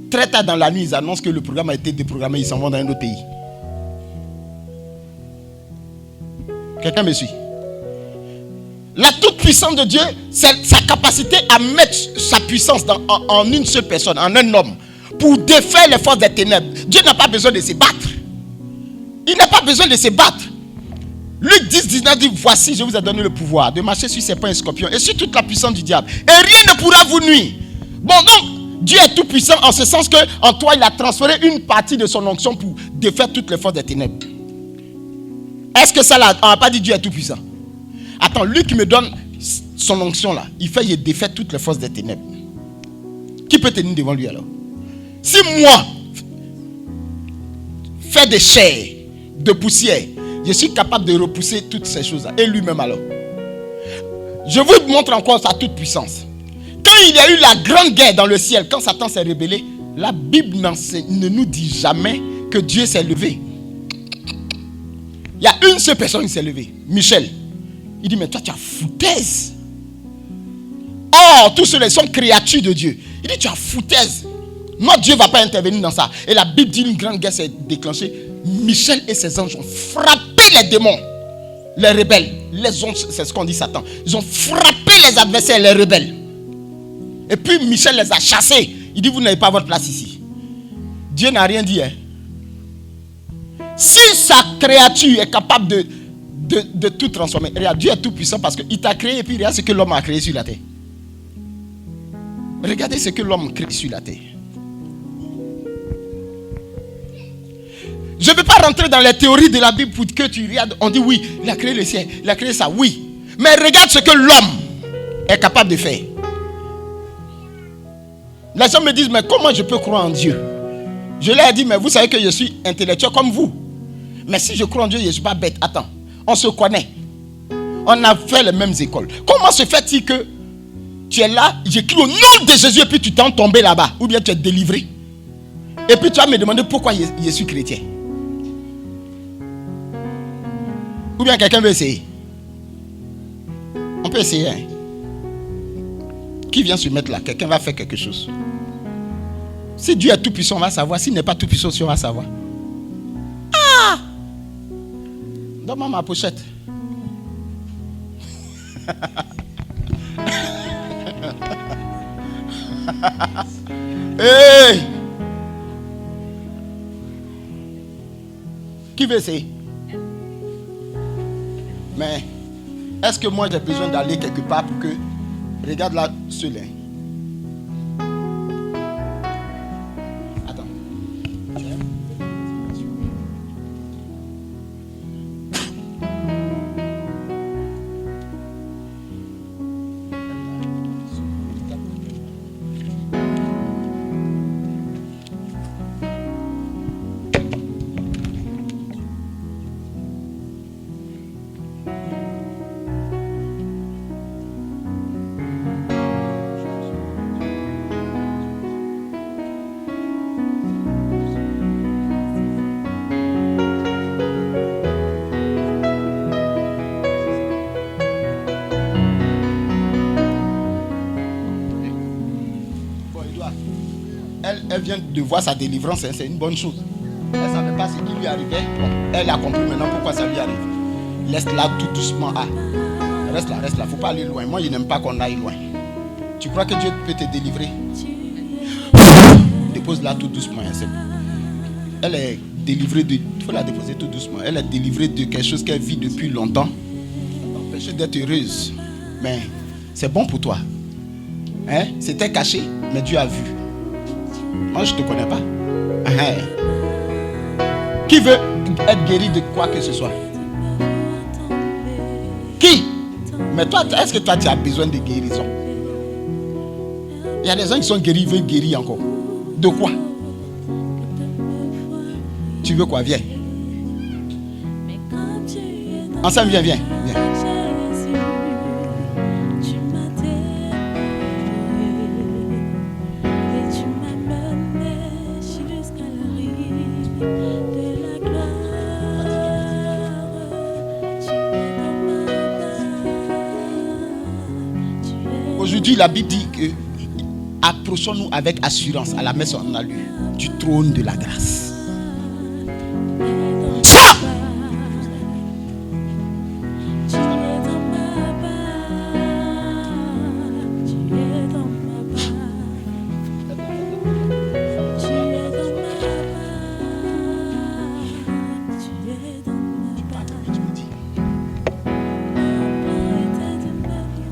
très tard dans la nuit, ils annoncent que le programme a été déprogrammé. Ils s'en vont dans un autre pays. Quelqu'un me suit? La toute-puissance de Dieu, c'est sa capacité à mettre sa puissance en une seule personne, en un homme, pour défaire les forces des ténèbres. Dieu n'a pas besoin de se battre. Il n'a pas besoin de se battre. Luc 10, 19 dit, voici, je vous ai donné le pouvoir de marcher sur serpents et scorpions et sur toute la puissance du diable. Et rien ne pourra vous nuire. Bon, donc, Dieu est tout puissant en ce sens que en toi, il a transféré une partie de son onction pour défaire toutes les forces des ténèbres. Est-ce que ça, là, on n'a pas dit Dieu est tout puissant? Attends, lui qui me donne son onction là, il défait toutes les forces des ténèbres. Qui peut tenir devant lui alors? Si moi, fais des chairs, de poussière, je suis capable de repousser toutes ces choses-là. Et lui-même alors. Je vous montre encore sa toute puissance. Quand il y a eu la grande guerre dans le ciel, quand Satan s'est rebellé, la Bible ne nous dit jamais que Dieu s'est levé. Il y a une seule personne qui s'est levée, Michel. Il dit, mais toi tu as foutaise. Or, tous ceux-là sont créatures de Dieu. Il dit, tu as foutaise. Notre Dieu ne va pas intervenir dans ça. Et la Bible dit, une grande guerre s'est déclenchée. Michel et ses anges ont frappé les démons, les rebelles. Les anges, c'est ce qu'on dit Satan. Ils ont frappé les adversaires, les rebelles. Et puis Michel les a chassés. Il dit, vous n'avez pas votre place ici. Dieu n'a rien dit. Hein. Si sa créature est capable de tout transformer, regarde, Dieu est tout puissant parce qu'il t'a créé et puis regarde ce que l'homme a créé sur la terre. Regardez ce que l'homme crée sur la terre. Je ne veux pas rentrer dans les théories de la Bible pour que tu regardes. On dit oui, il a créé le ciel, il a créé ça, oui. Mais regarde ce que l'homme est capable de faire. Les gens me disent, mais comment je peux croire en Dieu? Je leur ai dit, mais vous savez que je suis intellectuel comme vous. Mais si je crois en Dieu, je ne suis pas bête. Attends, on se connaît. On a fait les mêmes écoles. Comment se fait-il que tu es là, j'écris au nom de Jésus et puis tu t'es tombé là-bas? Ou bien tu es délivré? Et puis tu vas me demander pourquoi je suis chrétien. Ou bien quelqu'un veut essayer? On peut essayer. Hein? Qui vient se mettre là? Quelqu'un va faire quelque chose. Si Dieu est tout puissant, on va savoir. S'il n'est pas tout puissant, on va savoir. Ah! Donne-moi ma pochette. Hey! Qui veut essayer? Mais est-ce que moi j'ai besoin d'aller quelque part pour que... Regarde là, ce lait. Attends. Elle vient de voir sa délivrance, c'est une bonne chose. Elle ne savait pas ce qui lui arrivait. Bon, elle a compris maintenant pourquoi ça lui arrive. Laisse-la tout doucement. Ah. Reste là. Il ne faut pas aller loin. Moi, je n'aime pas qu'on aille loin. Tu crois que Dieu peut te délivrer? Dépose-la tout doucement. C'est bon. Elle est délivrée de... Il faut la déposer tout doucement. Elle est délivrée de quelque chose qu'elle vit depuis longtemps. Empêcher d'être heureuse. Mais c'est bon pour toi. Hein? C'était caché, mais Dieu a vu. Moi, je ne te connais pas. Qui veut être guéri de quoi que ce soit? Qui? Mais toi, est-ce que toi, tu as besoin de guérison? Il y a des gens qui sont guéris, ils veulent guérir encore. De quoi? Tu veux quoi? Viens. Ensemble, viens. Aujourd'hui, la Bible dit que approchons-nous avec assurance à la messe en a lu du trône de la grâce. Sors!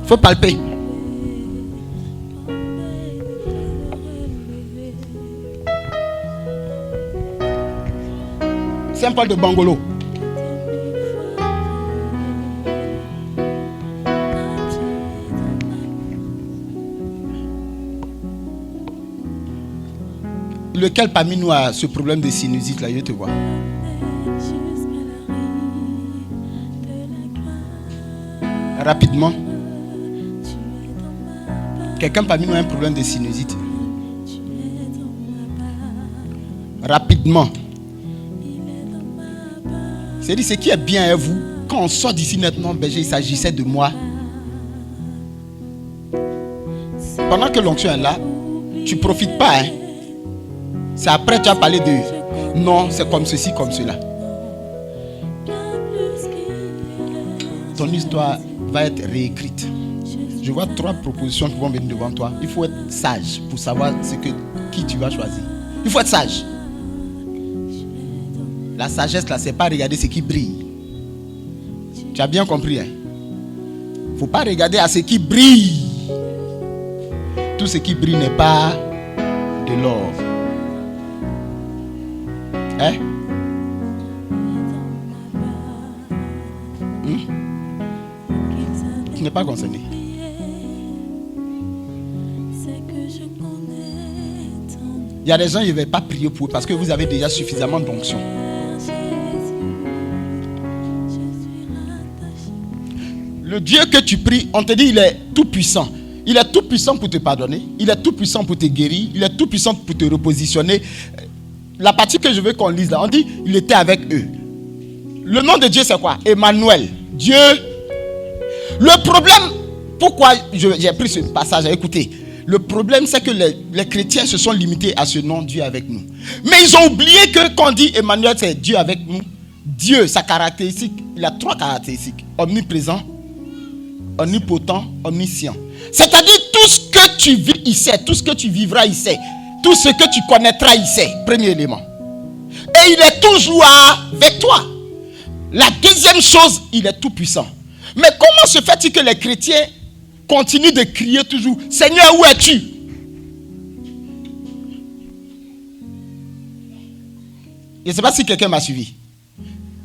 Faut palper. Saint-Paul de Bangolo. Lequel parmi nous a ce problème de sinusite là? Je te vois. Rapidement. Quelqu'un parmi nous a un problème de sinusite? Rapidement. C'est-à-dire, ce qui est bien à vous, quand on sort d'ici maintenant, berger, il s'agissait de moi. Pendant que l'onction est là, tu ne profites pas. Hein? C'est après que tu as parlé de non, c'est comme ceci, comme cela. Ton histoire va être réécrite. Je vois 3 propositions qui vont venir devant toi. Il faut être sage pour savoir qui tu vas choisir. Il faut être sage. La sagesse là, c'est pas regarder ce qui brille. Tu as bien compris, hein? Faut pas regarder à ce qui brille. Tout ce qui brille n'est pas de l'or. Hein? Tu n'es pas concerné. Il y a des gens qui ne veulent pas prier pour eux parce que vous avez déjà suffisamment d'onction. Le Dieu que tu pries, on te dit il est tout puissant. Il est tout puissant pour te pardonner. Il est tout puissant pour te guérir. Il est tout puissant pour te repositionner. La partie que je veux qu'on lise là, on dit il était avec eux. Le nom de Dieu c'est quoi? Emmanuel. Dieu. Le problème Pourquoi j'ai pris ce passage? Écoutez, le problème c'est que les chrétiens se sont limités à ce nom Dieu avec nous. Mais ils ont oublié que quand on dit Emmanuel, c'est Dieu avec nous. Dieu, sa caractéristique, il a 3 caractéristiques. Omniprésent, omnipotent, omniscient. C'est-à-dire tout ce que tu vis, il sait. Tout ce que tu vivras, il sait. Tout ce que tu connaîtras, il sait. Premier élément. Et il est toujours avec toi. La deuxième chose, il est tout puissant. Mais comment se fait-il que les chrétiens continuent de crier toujours, Seigneur, où es-tu? Je ne sais pas si quelqu'un m'a suivi.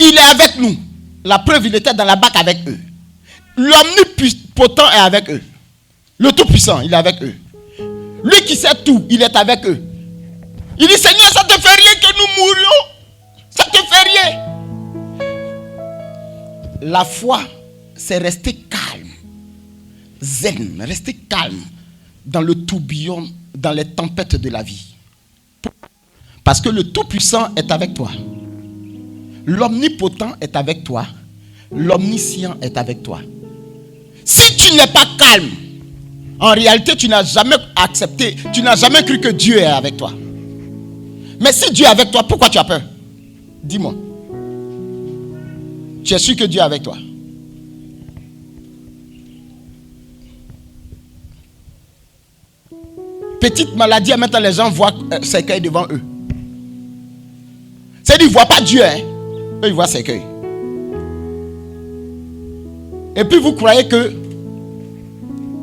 Il est avec nous. La preuve, il était dans la barque avec eux. L'omnipotent est avec eux. Le tout-puissant, il est avec eux. Lui qui sait tout, il est avec eux. Il dit, Seigneur, ça te fait rien que nous mourions? Ça te fait rien? La foi, c'est rester calme. Zen, rester calme dans le tourbillon, dans les tempêtes de la vie. Parce que le tout-puissant est avec toi. L'omnipotent est avec toi. L'omniscient est avec toi. Si tu n'es pas calme, en réalité, tu n'as jamais accepté, tu n'as jamais cru que Dieu est avec toi. Mais si Dieu est avec toi, pourquoi tu as peur? Dis-moi. Tu es sûr que Dieu est avec toi? Petite maladie, maintenant les gens voient cercueil devant eux. C'est-à-dire, ils ne voient pas Dieu, hein? Eux, ils voient cercueil. Et puis vous croyez que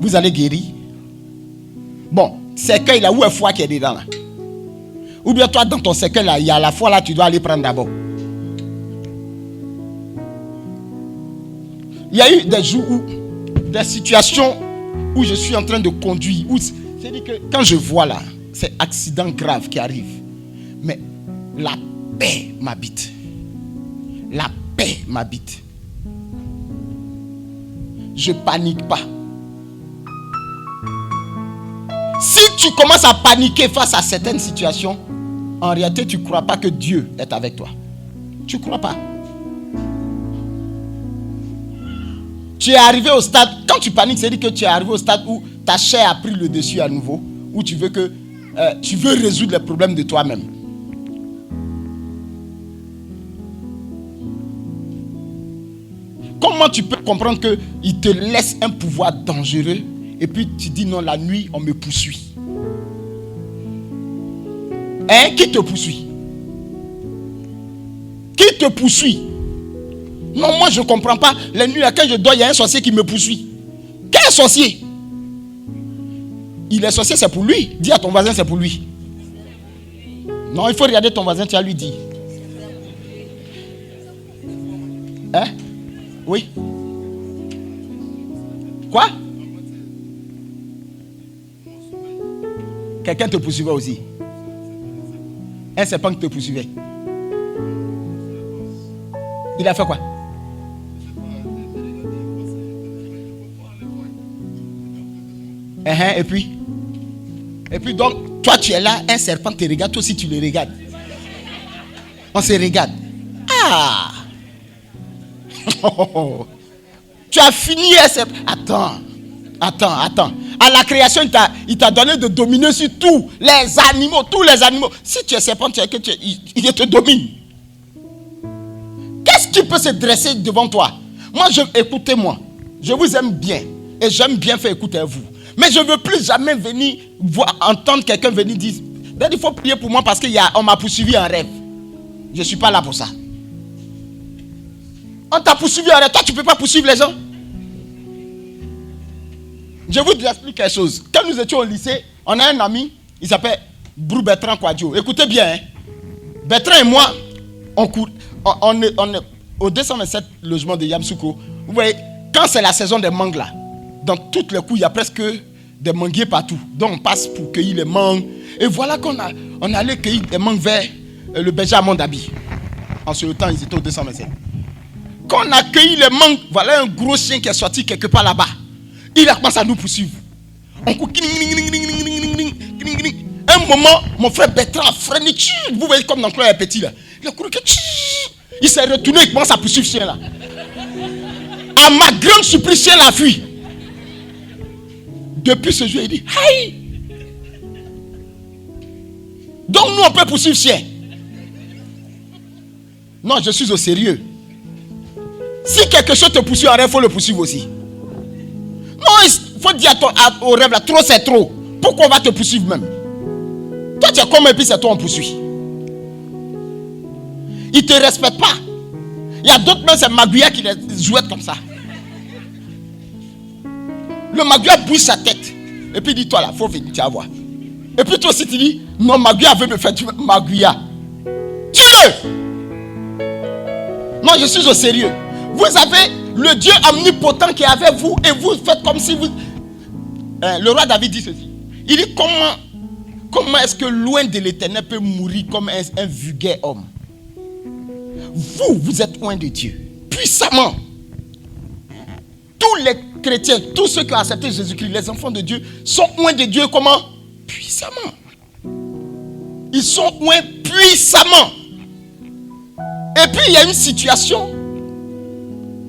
vous allez guérir. Bon, cercueil là, où est foi qui est dedans là? Ou bien toi, dans ton cercueil là, il y a la foi là, tu dois aller prendre d'abord. Il y a eu des jours où, des situations où je suis en train de conduire. C'est-à-dire que quand je vois là, c'est accident grave qui arrive. Mais la paix m'habite. La paix m'habite. Je panique pas. Si tu commences à paniquer face à certaines situations, en réalité, tu ne crois pas que Dieu est avec toi. Tu ne crois pas. Tu es arrivé au stade, quand tu paniques, c'est-à-dire que tu es arrivé au stade où ta chair a pris le dessus à nouveau, où tu veux résoudre les problèmes de toi-même. Comment tu peux comprendre qu'il te laisse un pouvoir dangereux et puis tu dis non, la nuit on me poursuit? Hein? Qui te poursuit? Qui te poursuit? Non, moi je ne comprends pas. La nuit, quand je dors, il y a un sorcier qui me poursuit. Quel sorcier? Il est sorcier, c'est pour lui. Dis à ton voisin, c'est pour lui. Non, il faut regarder ton voisin, tu vas lui dire. Hein? Oui. Quoi? Quelqu'un te poursuivait aussi. Un serpent qui te poursuivait. Il a fait quoi? Et puis donc, toi tu es là, un serpent te regarde, toi aussi tu le regardes. On se regarde. Ah! Tu as fini un serpent. Attends. À la création, il t'a donné de dominer sur tous les animaux. Si tu es serpent, il te domine. Qu'est-ce qui peut se dresser devant toi? Écoutez-moi, je vous aime bien. Et j'aime bien faire écouter à vous. Mais je ne veux plus jamais venir entendre quelqu'un venir dire, il faut prier pour moi parce qu'on m'a poursuivi en rêve. Je ne suis pas là pour ça. On t'a poursuivi en rêve. Toi, tu ne peux pas poursuivre les gens. Je vous explique quelque chose. Quand nous étions au lycée, on a un ami, il s'appelle Brou Bertrand Quadio. Écoutez bien, hein. Bertrand et moi, on est au 227 logement de Yamsouko. Vous voyez, quand c'est la saison des mangues là, dans toutes les coups, il y a presque des manguiers partout. Donc on passe pour cueillir les mangues. Et voilà on allait cueillir des mangues vers le berger à Mondabi. En ce temps, ils étaient au 227. Quand on a cueilli les mangues, voilà un gros chien qui est sorti quelque part là-bas. Il a commencé à nous poursuivre. On court. Un moment, mon frère Bertrand a freiné. Vous voyez comme dans Claude Petit là. Il a couru. Il s'est retourné, il commence à poursuivre ce chien là. À ma grande surprise, le chien l'a fui. Depuis ce jour, il dit, aïe. Donc nous, on peut poursuivre chien. Non, je suis au sérieux. Si quelque chose te poursuit en rêve, il faut le poursuivre aussi. Non, il faut dire au rêve là, trop c'est trop. Pourquoi on va te poursuivre même? Toi tu es comme et puis c'est toi on poursuit. Ils ne te respectent pas. Il y a d'autres même, c'est Maguia qui les jouette comme ça. Le Maguia bouge sa tête. Et puis il dit, toi là, il faut venir, tu vas voir. Et puis toi aussi tu dis, non, Maguia veut me faire du Maguia. Tue-le! Non, je suis au sérieux. Vous avez le Dieu omnipotent qui est avec vous et vous faites comme si vous... le roi David dit ceci. Il dit, comment est-ce que loin de l'Éternel peut mourir comme un vulgaire homme? Vous êtes loin de Dieu. Puissamment. Tous les chrétiens, tous ceux qui ont accepté Jésus-Christ, les enfants de Dieu, sont loin de Dieu comment? Puissamment. Ils sont loin puissamment. Et puis il y a une situation,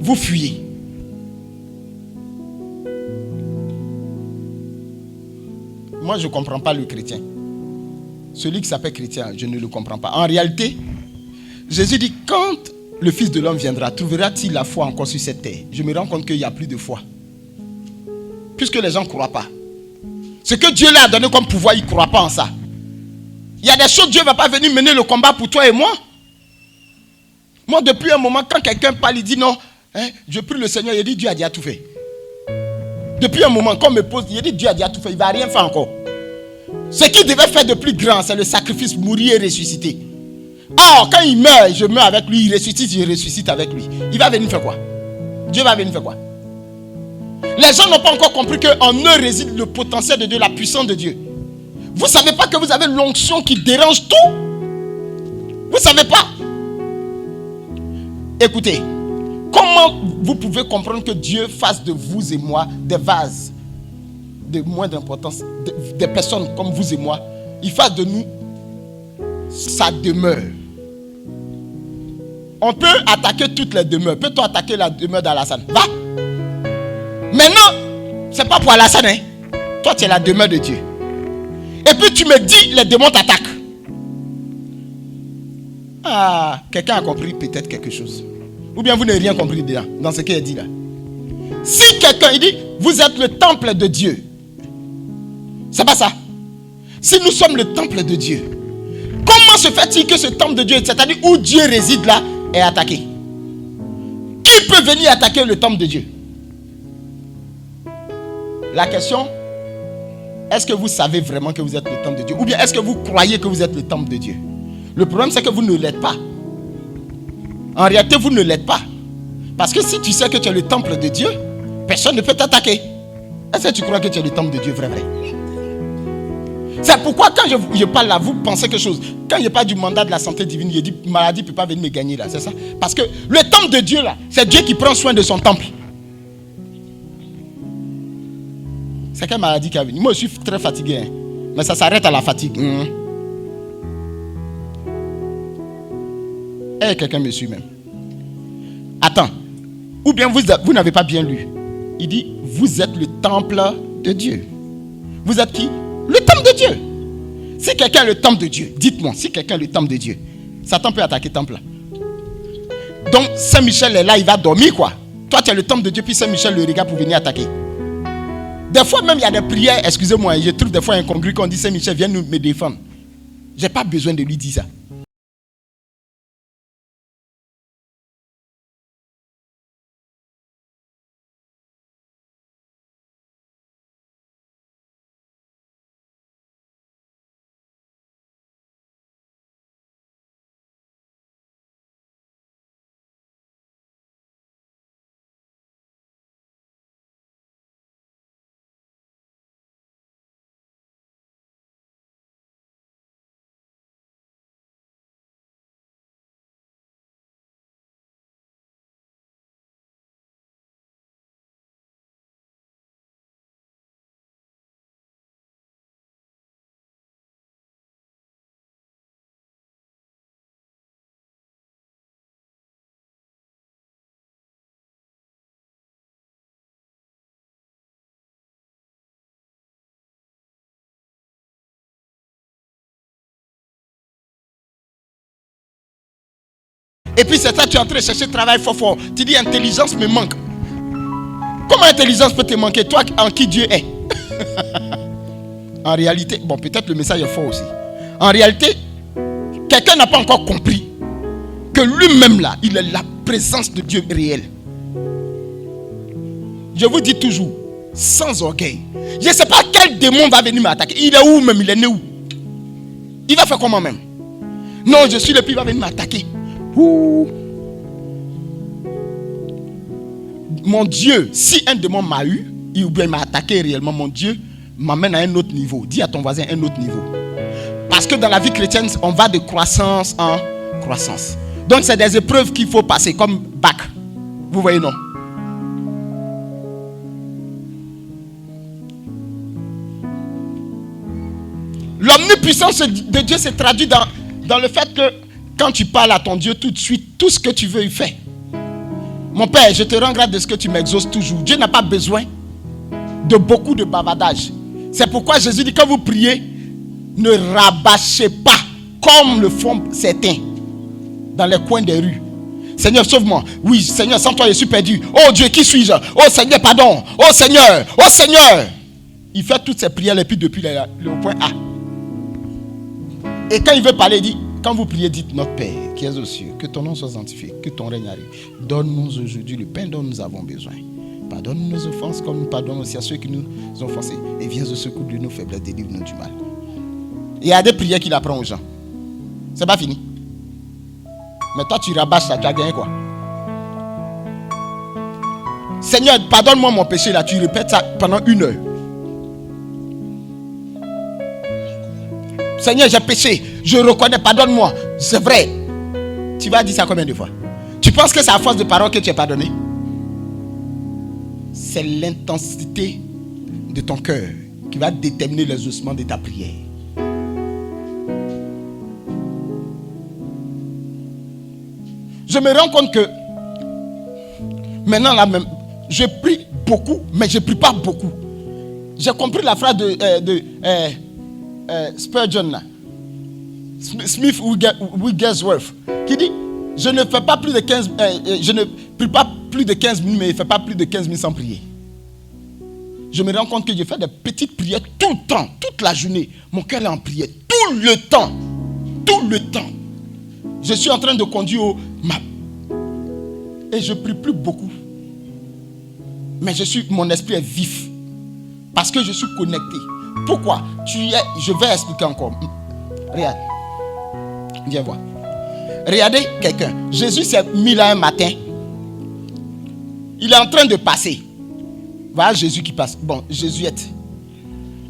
vous fuyez. Moi je ne comprends pas le chrétien. Celui qui s'appelle chrétien, je ne le comprends pas. En réalité, Jésus dit, quand le Fils de l'homme viendra, trouvera-t-il la foi encore sur cette terre? Je me rends compte qu'il n'y a plus de foi. Puisque les gens ne croient pas. Ce que Dieu leur a donné comme pouvoir, ils ne croient pas en ça. Il y a des choses, Dieu ne va pas venir mener le combat pour toi et moi. Moi, depuis un moment, quand quelqu'un parle, il dit non, je prie le Seigneur, il dit Dieu a déjà tout fait. Depuis un moment, quand on me pose, il dit Dieu a déjà tout fait, il ne va rien faire encore. Ce qu'il devait faire de plus grand, c'est le sacrifice, mourir et ressusciter. Or, quand il meurt, je meurs avec lui, il ressuscite, je ressuscite avec lui. Il va venir faire quoi? Dieu va venir faire quoi? Les gens n'ont pas encore compris qu'en eux réside le potentiel de Dieu, la puissance de Dieu. Vous ne savez pas que vous avez l'onction qui dérange tout? Vous ne savez pas? Écoutez, comment vous pouvez comprendre que Dieu fasse de vous et moi des vases de moindre importance, des personnes comme vous et moi, il fasse de nous sa demeure? On peut attaquer toutes les demeures. Peut-on attaquer la demeure d'Alassane? Va! Maintenant, c'est pas pour Alassane, hein? Toi, tu es la demeure de Dieu. Et puis tu me dis, les démons t'attaquent. Ah, quelqu'un a compris peut-être quelque chose. Ou bien vous n'avez rien compris dedans, dans ce qu'il a dit là. Si quelqu'un, il dit, vous êtes le temple de Dieu. C'est pas ça. Si nous sommes le temple de Dieu, comment se fait-il que ce temple de Dieu, c'est-à-dire où Dieu réside là, est attaqué? Qui peut venir attaquer le temple de Dieu? La question, est-ce que vous savez vraiment que vous êtes le temple de Dieu? Ou bien est-ce que vous croyez que vous êtes le temple de Dieu? Le problème, c'est que vous ne l'êtes pas. En réalité, vous ne l'êtes pas. Parce que si tu sais que tu es le temple de Dieu, personne ne peut t'attaquer. Est-ce que tu crois que tu es le temple de Dieu, vrai? C'est pourquoi quand je parle là, vous pensez quelque chose. Quand je parle du mandat de la santé divine, je dis maladie ne peut pas venir me gagner là, c'est ça? Parce que le temple de Dieu là, c'est Dieu qui prend soin de son temple. C'est quelle maladie qui a venu? Moi je suis très fatigué, hein. Mais ça s'arrête à la fatigue. Et quelqu'un me suit même. Attends. Ou bien vous n'avez pas bien lu. Il dit, vous êtes le temple de Dieu. Vous êtes qui? Le temple de Dieu. Si quelqu'un est le temple de Dieu, dites-moi, si quelqu'un est le temple de Dieu, Satan peut attaquer le temple là. Donc Saint-Michel est là, il va dormir quoi. Toi tu es le temple de Dieu, puis Saint-Michel le regarde pour venir attaquer. Des fois même il y a des prières, excusez-moi, je trouve des fois incongru quand on dit Saint-Michel viens me défendre. J'ai pas besoin de lui dire ça. Et puis c'est ça, tu es en train de chercher travail fort. Tu dis intelligence me manque. Comment intelligence peut te manquer, toi en qui Dieu est? En réalité, bon, peut-être le message est fort aussi. En réalité, quelqu'un n'a pas encore compris que lui-même là, il est la présence de Dieu réelle. Je vous dis toujours, sans orgueil. Je ne sais pas quel démon va venir m'attaquer. Il est où même? Il est né où? Il va faire comment même? Non, je suis le plus, il va venir m'attaquer. Ouh. Mon Dieu, si un démon m'a eu, ou bien m'a attaqué réellement, mon Dieu m'amène à un autre niveau. Dis à ton voisin un autre niveau. Parce que dans la vie chrétienne, on va de croissance en croissance. Donc c'est des épreuves qu'il faut passer, comme bac. Vous voyez, non? L'omnipuissance de Dieu se traduit dans le fait que quand tu parles à ton Dieu, tout de suite, tout ce que tu veux, il fait. Mon Père, je te rends grâce de ce que tu m'exauces toujours. Dieu n'a pas besoin de beaucoup de bavardage. C'est pourquoi Jésus dit, quand vous priez, ne rabâchez pas comme le font certains dans les coins des rues. Seigneur, sauve-moi. Oui, Seigneur, sans toi, je suis perdu. Oh Dieu, qui suis-je? Oh Seigneur, pardon. Oh Seigneur, oh Seigneur. Il fait toutes ces prières et puis depuis le point A. Et quand il veut parler, il dit, quand vous priez, dites, notre Père qui es aux cieux, que ton nom soit sanctifié, que ton règne arrive. Donne-nous aujourd'hui le pain dont nous avons besoin. Pardonne nos offenses comme nous pardonnons aussi à ceux qui nous ont offensés. Et viens au secours de nos faiblesses, délivre-nous du mal. Il y a des prières qu'il apprend aux gens. C'est pas fini. Mais toi, tu rabâches ça, tu as gagné quoi? Seigneur, pardonne-moi mon péché là. Tu répètes ça pendant 1 heure. Seigneur, j'ai péché. Je reconnais, pardonne-moi. C'est vrai. Tu vas dire ça combien de fois? Tu penses que c'est à force de paroles que tu es pardonné? C'est l'intensité de ton cœur qui va déterminer les ossements de ta prière. Je me rends compte que maintenant là même, je prie beaucoup, mais je ne prie pas beaucoup. J'ai compris la phrase de Spurgeon là, Smith Wigglesworth, qui dit: je ne fais pas plus de 15, je ne prie pas plus de 15 minutes, mais je ne fais pas plus de 15 minutes sans prier. Je me rends compte que je fais des petites prières tout le temps, toute la journée. Mon cœur est en prière tout le temps. Tout le temps. Je suis en train de conduire au map. Et je ne prie plus beaucoup. Mais mon esprit est vif. Parce que je suis connecté. Pourquoi? Je vais expliquer encore. Regarde. Viens voir. Regardez quelqu'un. Jésus s'est mis là un matin. Il est en train de passer. Voilà Jésus qui passe. Bon, Jésuette.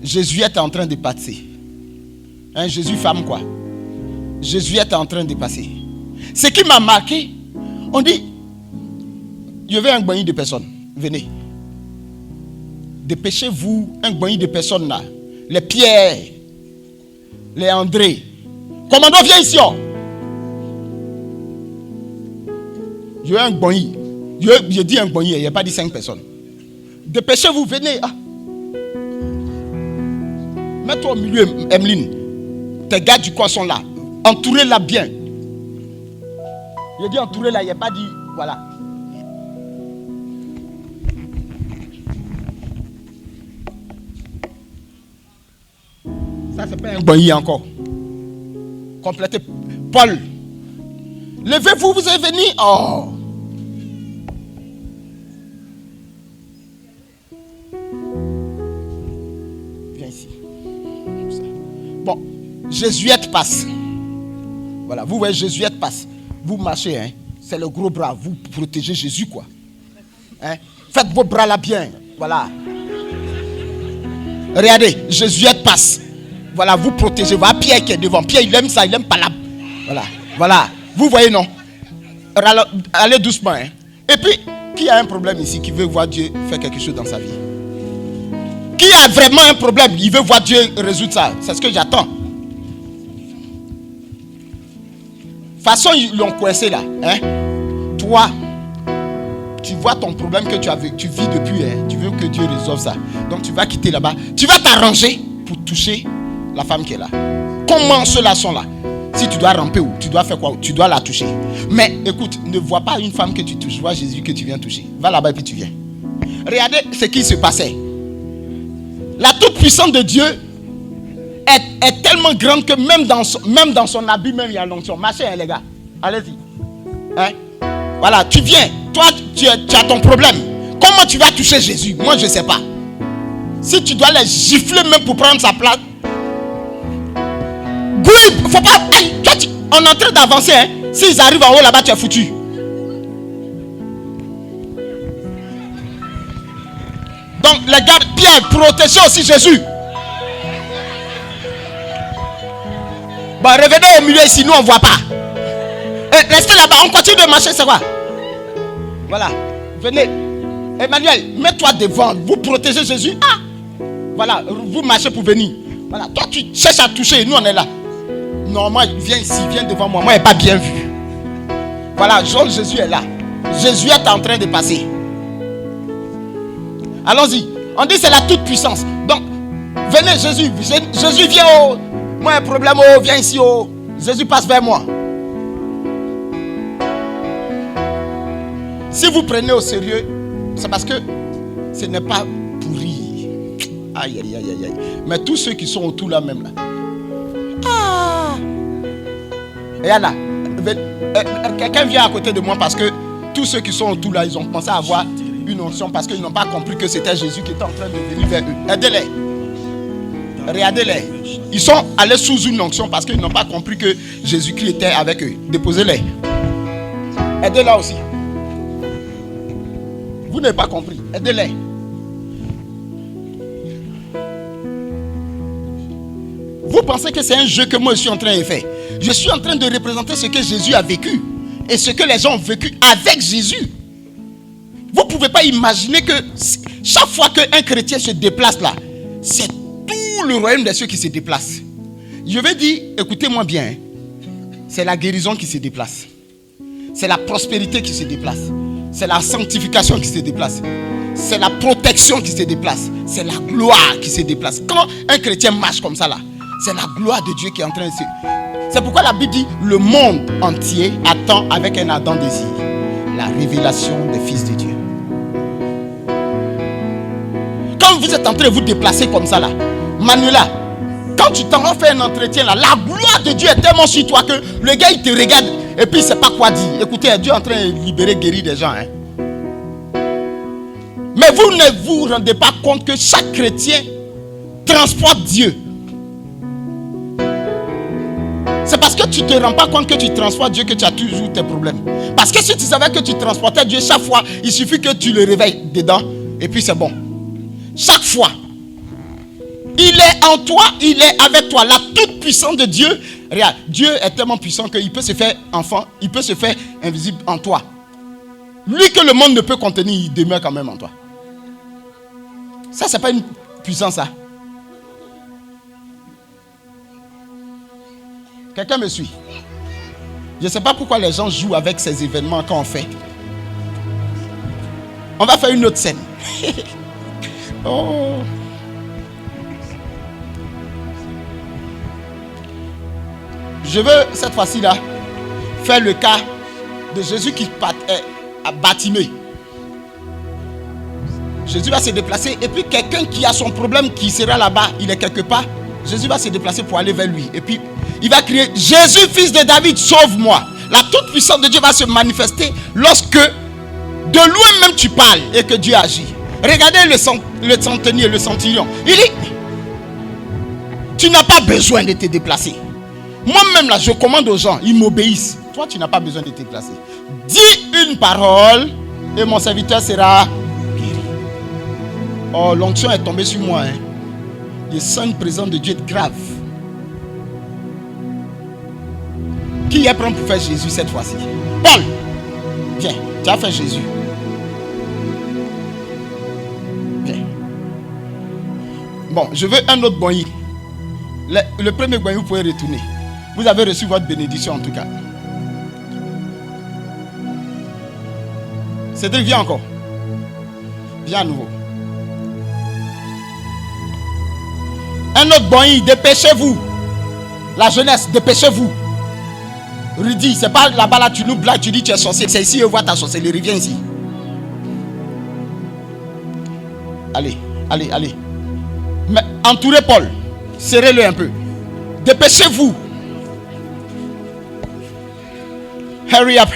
Jésuette est en train de passer. Hein, Jésus femme quoi. Jésuette est en train de passer. Ce qui m'a marqué, on dit, je veux un bagnou de personnes. Venez. Dépêchez-vous, un bagnou de personnes là. Les Pierre, les André. Commandant, viens ici. Oh. Je veux un bagnou. Je dis un bagnou, il n'y a pas dit 5 personnes. Dépêchez-vous, venez. Ah. Mets-toi au milieu, Emeline. Tes gars du coin sont là. Entourez-la bien. Je dis entourez-la, il n'y a pas dit. Voilà. Ça, c'est pas un bagnou encore. Complétez. Paul. Levez-vous, vous êtes venus. Oh. Bon, Jésuette passe. Voilà, vous voyez, Jésuette passe. Vous marchez, hein. C'est le gros bras. Vous protégez Jésus, quoi. Hein? Faites vos bras là bien. Voilà. Regardez, Jésuette passe. Voilà, vous protégez. Voilà, Pierre qui est devant. Pierre, il aime ça, il aime pas là. Voilà, voilà. Vous voyez, non? Allez doucement, hein. Et puis, qui a un problème ici, qui veut voir Dieu faire quelque chose dans sa vie? Qui a vraiment un problème? Il veut voir Dieu résoudre ça. C'est ce que j'attends. De toute façon, ils l'ont coincé là. Hein? Toi, tu vois ton problème que tu vis depuis. Hein? Tu veux que Dieu résolve ça. Donc tu vas quitter là-bas. Tu vas t'arranger pour toucher la femme qui est là. Comment ceux-là sont là? Si tu dois ramper ou tu dois faire quoi, tu dois la toucher. Mais écoute, ne vois pas une femme que tu touches, vois Jésus que tu viens toucher. Va là-bas et puis tu viens. Regardez ce qui se passait. La toute-puissance de Dieu est tellement grande que même dans son habit, même il y a l'onction. Marchez, hein, les gars. Allez-y. Hein? Voilà, tu viens. Toi, tu as ton problème. Comment tu vas toucher Jésus? Moi, je ne sais pas. Si tu dois les gifler même pour prendre sa place. Gouille, faut pas. On est en train d'avancer. Hein? S'ils arrivent en haut là-bas, tu es foutu. Donc, les gars, Pierre, protégez aussi Jésus. Bon, revenez au milieu ici, nous on ne voit pas. Restez là-bas, on continue de marcher, c'est quoi? Voilà, venez. Emmanuel, mets-toi devant, vous protégez Jésus. Ah! Voilà, vous marchez pour venir. Voilà, toi tu cherches à toucher, nous on est là. Non, moi, viens ici, viens devant moi. Moi, je n'ai pas bien vu. Voilà, Jésus est là. Jésus est en train de passer. Allons-y. On dit c'est la toute puissance. Donc, venez Jésus. Jésus vient au. Moi, un problème, oh, viens ici, oh. Jésus passe vers moi. Si vous prenez au sérieux, c'est parce que ce n'est pas pourri. Aïe, aïe, aïe, aïe. Mais tous ceux qui sont autour là même là. Ah! Regarde là. Quelqu'un vient à côté de moi parce que tous ceux qui sont autour là, ils ont commencé à avoir une onction parce qu'ils n'ont pas compris que c'était Jésus qui était en train de venir vers eux. Aidez-les. Regardez-les. Ils sont allés sous une onction parce qu'ils n'ont pas compris que Jésus-Christ était avec eux. Déposez-les. Aidez-les aussi. Vous n'avez pas compris. Aidez-les. Vous pensez que c'est un jeu que moi je suis en train de faire? Je suis en train de représenter ce que Jésus a vécu et ce que les gens ont vécu avec Jésus. Vous ne pouvez pas imaginer que chaque fois qu'un chrétien se déplace là, c'est tout le royaume des cieux qui se déplace. Je vais dire, écoutez-moi bien, hein, c'est la guérison qui se déplace. C'est la prospérité qui se déplace. C'est la sanctification qui se déplace. C'est la protection qui se déplace. C'est la gloire qui se déplace. Quand un chrétien marche comme ça là, c'est la gloire de Dieu qui est en train de se... C'est pourquoi la Bible dit, le monde entier attend avec un ardent désir la révélation des fils de Dieu. Quand vous êtes en train de vous déplacer comme ça là, Manuela, quand tu t'en vas faire un entretien là, la gloire de Dieu est tellement sur toi que le gars il te regarde et puis il ne sait pas quoi dire. Écoutez, Dieu est en train de libérer, guérir des gens. Hein. Mais vous ne vous rendez pas compte que chaque chrétien transporte Dieu. C'est parce que tu ne te rends pas compte que tu transportes Dieu que tu as toujours tes problèmes. Parce que si tu savais que tu transportais Dieu chaque fois, il suffit que tu le réveilles dedans et puis c'est bon. Chaque fois. Il est en toi, il est avec toi. La toute puissance de Dieu. Regarde, Dieu est tellement puissant qu'il peut se faire enfant, il peut se faire invisible en toi. Lui que le monde ne peut contenir, il demeure quand même en toi. Ça, c'est pas une puissance, ça. Quelqu'un me suit? Je ne sais pas pourquoi les gens jouent avec ces événements quand on fait. On va faire une autre scène. Oh. Je veux cette fois-ci là faire le cas de Jésus qui a baptisé. Jésus va se déplacer et puis quelqu'un qui a son problème qui sera là-bas, il est quelque part. Jésus va se déplacer pour aller vers lui et puis il va crier, Jésus fils de David, sauve-moi. La toute puissance de Dieu va se manifester lorsque de loin même tu parles et que Dieu agit. Regardez le centenier, le centurion. Il dit, tu n'as pas besoin de te déplacer. Moi-même là, je commande aux gens, ils m'obéissent. Toi, tu n'as pas besoin de te déplacer. Dis une parole et mon serviteur sera guéri. Oh, l'onction est tombée sur moi. Hein. Je sens une présence de Dieu grave. Qui est prêt pour faire Jésus cette fois-ci? Paul, viens, tu as fait Jésus. Viens. Bon, je veux un autre boigny. Le premier boigny, vous pouvez retourner. Vous avez reçu votre bénédiction en tout cas. Cédric, viens encore. Viens à nouveau. Un autre boigny, dépêchez-vous. La jeunesse, dépêchez-vous. Rudy, c'est pas là-bas là, tu nous blagues, tu dis tu es sorcier. C'est ici, je vois ta sorcellerie. Viens ici. Allez. Mais entourez Paul. Serrez-le un peu. Dépêchez-vous. Hurry up.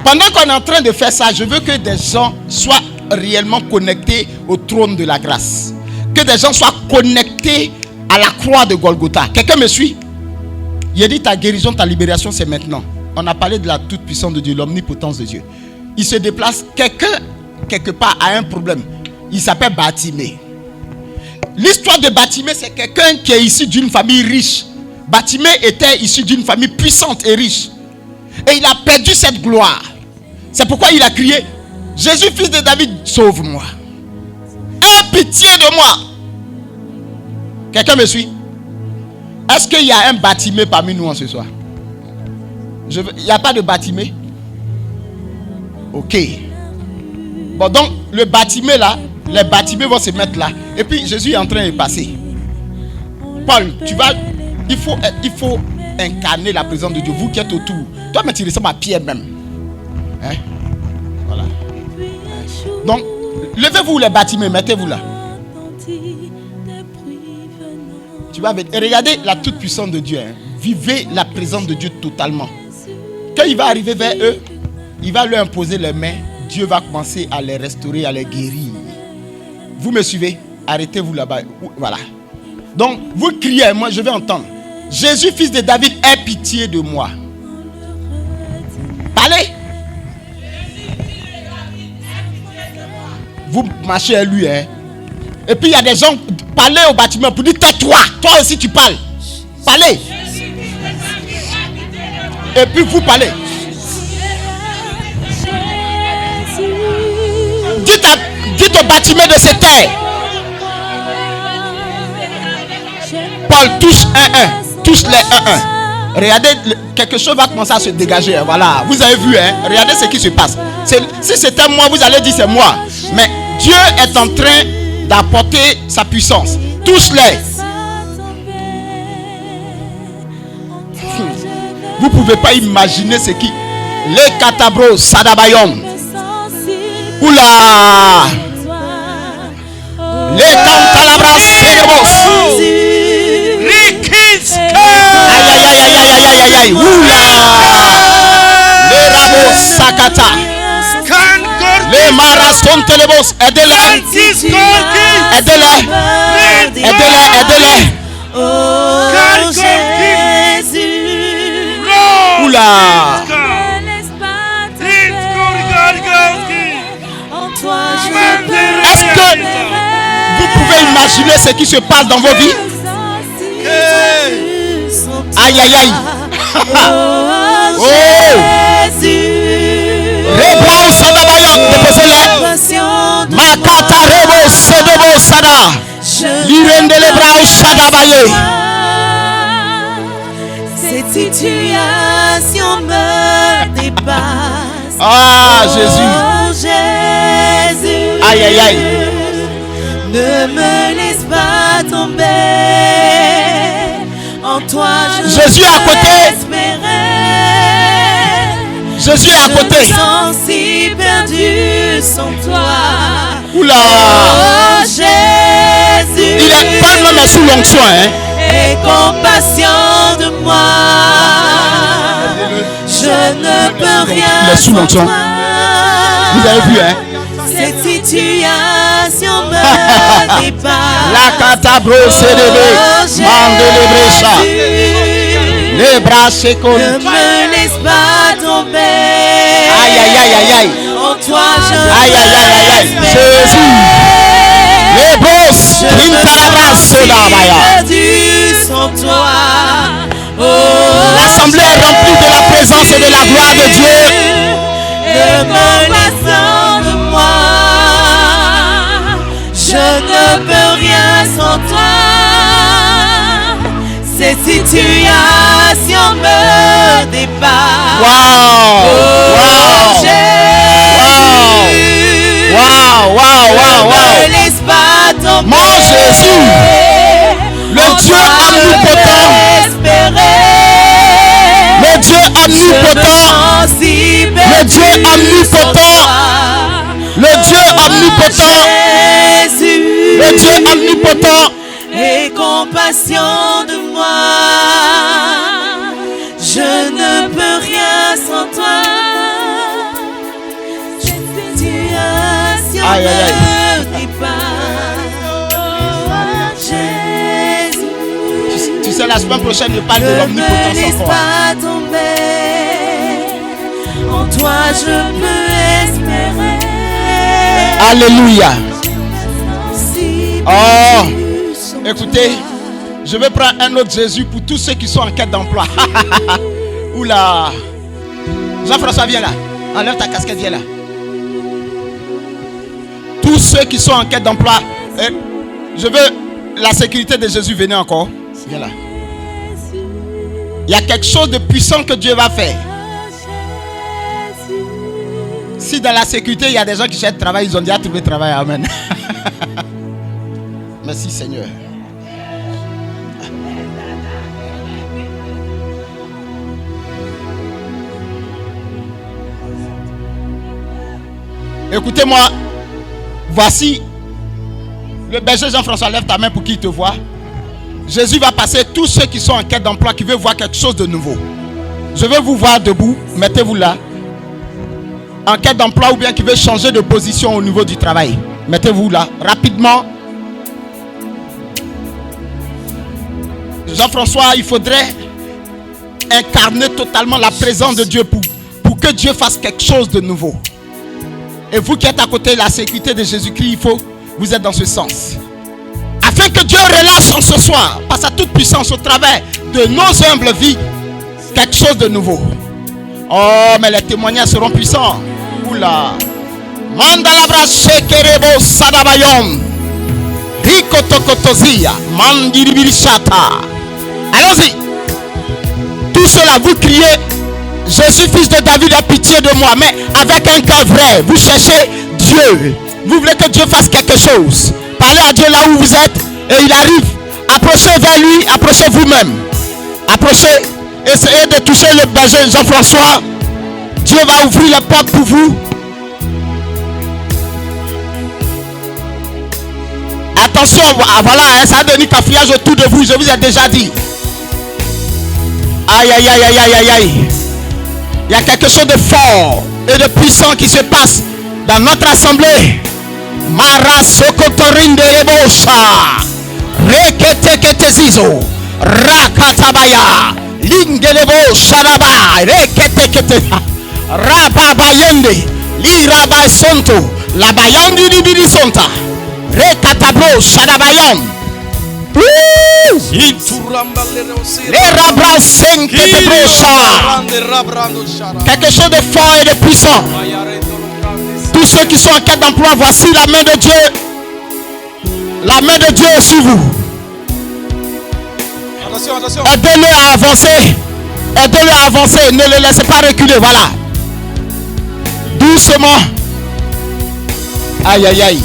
Pendant qu'on est en train de faire ça, je veux que des gens soient réellement connectés au trône de la grâce. Que des gens soient connectés à la croix de Golgotha. Quelqu'un me suit? Il a dit ta guérison, ta libération, c'est maintenant. On a parlé de la toute-puissance de Dieu, l'omnipotence de Dieu. Il se déplace, quelqu'un, quelque part, a un problème. Il s'appelle Bartimée. L'histoire de Bartimée, c'est quelqu'un qui est issu d'une famille riche. Bartimée était issu d'une famille puissante et riche. Et il a perdu cette gloire. C'est pourquoi il a crié, Jésus, fils de David, sauve-moi. Aie pitié de moi. Quelqu'un me suit? Est-ce qu'il y a un Bartimée parmi nous en ce soir? Il n'y a pas de Bartimée? Ok. Bon, donc le Bartimée là, les Bartimées vont se mettre là. Et puis Jésus est en train de passer. Paul, il faut incarner la présence de Dieu. Vous qui êtes autour. Toi, mais tu ressembles à Pierre même. Hein? Voilà. Donc, levez-vous les Bartimées, mettez-vous là. Tu vas et regardez la toute puissance de Dieu. Hein. Vivez la présence de Dieu totalement. Quand il va arriver vers eux, il va leur imposer les mains. Dieu va commencer à les restaurer, à les guérir. Vous me suivez? Arrêtez-vous là-bas. Voilà. Donc, vous criez, moi je vais entendre. Jésus, fils de David, aie pitié de moi. Parlez. Vous marchez à lui. Hein. Et puis il y a des gens, parlez au bâtiment pour dire tais-toi. Toi aussi tu parles. Parlez. Et puis vous parlez. Dites au bâtiment de se taire. Paul touche 1-1. Touche les 1-1. Regardez, quelque chose va commencer à se dégager. Hein. Voilà, vous avez vu, hein? Regardez ce qui se passe. Si c'était moi, vous allez dire c'est moi. Mais Dieu est en train d'apporter sa puissance. Touche-les. Vous ne pouvez pas imaginer ce qui. Les katabros, sadabayom. Oula. Les cantalabras, sédébos. Aïe. Oula. Les rabos, sakata. Les maras contre les boss. Aidez-les. Oula. Est-ce que vous pouvez imaginer ce qui se passe dans vos vies? Aïe. Oh. Rebrao Sadabayam, déposez-les. Makata Rebo Sedebo Sada. L'irende les brao Sadabaye. Cette situation me dépasse. Ah, Jésus. Oh, Jésus. Aïe. Ne me laisse pas tomber. En toi, Jésus est à côté. Jésus est à côté. Je me sens si perdu sans toi. Oula. Oh, Jésus. Il est pas même sous l'onction, hein. Aie compassion de moi. Je ne peux rien. Il est sous l'onction. Vous avez vu, hein. Cette situation me dépasse. La catabro CDB. Mandelebresa. Les bras sécons. Ne me laisse pas tomber. Aïe. En toi je Aïe. Jésus. Les brosses. perdu sans toi. Oh, l'assemblée est remplie de la présence et de la gloire de Dieu. Ne me laisse de moi. Je ne peux rien sans toi. Cette situation me dépasse. Wow. Jésus. Wow. Ne me laisse pas tomber. Mon Jésus, le Dieu omnipotent, omnipotent, le Dieu omnipotent, le Dieu omnipotent, aie compassion de moi. Je ne peux rien sans toi. Situation Aïe, aïe, aïe. ne dépasse. Jésus, Tu sais, la semaine prochaine, je parle de ne me l'omnipotence laisse encore. pas tomber. En toi je peux espérer. Alléluia. Si Oh, tu sens écoutez, je vais prendre un autre Jésus pour tous ceux qui sont en quête d'emploi. Oula. Jean-François, viens là. Enlève ta casquette, viens là. Tous ceux qui sont en quête d'emploi, je veux la sécurité de Jésus. Venez encore. Viens là. Il y a quelque chose de puissant que Dieu va faire. Si dans la sécurité, il y a des gens qui cherchent travail, ils ont déjà trouvé travail. Amen. Merci Seigneur. Écoutez-moi. Voici le berger Jean-François. Lève ta main pour qu'il te voie. Jésus va passer tous ceux qui sont en quête d'emploi, qui veulent voir quelque chose de nouveau. Je veux vous voir debout. Mettez-vous là. En quête d'emploi ou bien qui veut changer de position au niveau du travail. Mettez-vous là. Rapidement. Jean-François, il faudrait incarner totalement la présence de Dieu pour que Dieu fasse quelque chose de nouveau. Et vous qui êtes à côté de la sécurité de Jésus-Christ, il faut vous êtes dans ce sens. Afin que Dieu relâche en ce soir, par sa toute puissance au travers de nos humbles vies, quelque chose de nouveau. Oh, mais les témoignages seront puissants. Oula. Mandalabra shekerebo sadabayom. Rikotokotozia. Mandiribirishata. Allons-y. Tout cela, vous criez: Jésus, fils de David, a pitié de moi. Mais avec un cœur vrai, vous cherchez Dieu. Vous voulez que Dieu fasse quelque chose. Parlez à Dieu là où vous êtes et il arrive. Approchez vers lui, approchez vous-même. Approchez, essayez de toucher le berger Jean-François. Dieu va ouvrir la porte pour vous. Attention, voilà, ça a donné cafouillage autour de vous, je vous ai déjà dit. Aïe, aïe, aïe, aïe, aïe, aïe, aïe. Il y a quelque chose de fort et de puissant qui se passe dans notre assemblée. Mara sokotorinde rebosha. Reketeketezizo. Rakatabaya. Lingelebo sharaba. Reketekete. Rababayende. Lirabai sonto. Labayandi libirisonta. Rekatabro sharabayam. Quelque chose de fort et de puissant. Tous ceux qui sont en quête d'emploi, voici la main de Dieu. La main de Dieu est sur vous. Attention, attention. Aidez-le à avancer. Aidez-le à avancer. Ne le laissez pas reculer. Voilà. Doucement. Aïe, aïe, aïe.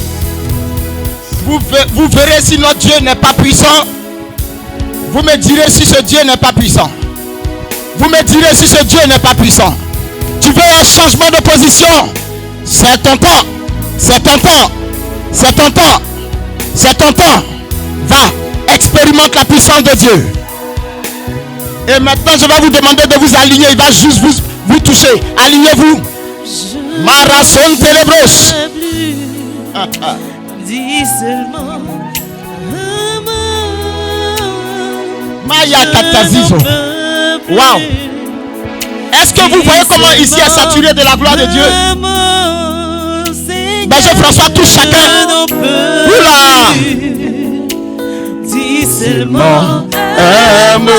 Vous verrez si notre Dieu n'est pas puissant. Vous me direz si ce Dieu n'est pas puissant. Vous me direz si ce Dieu n'est pas puissant. Tu veux un changement de position? C'est ton temps. C'est ton temps. C'est ton temps. C'est ton temps. Va, expérimente la puissance de Dieu. Et maintenant, je vais vous demander de vous aligner. Il va juste vous toucher. Alignez-vous. Marathon Télébros. Dis seulement Maya Katazizo. Wow. Est-ce que vous voyez comment ici est saturé de la gloire de Dieu? Berger François, touche chacun. Oula. Dis seulement un mot.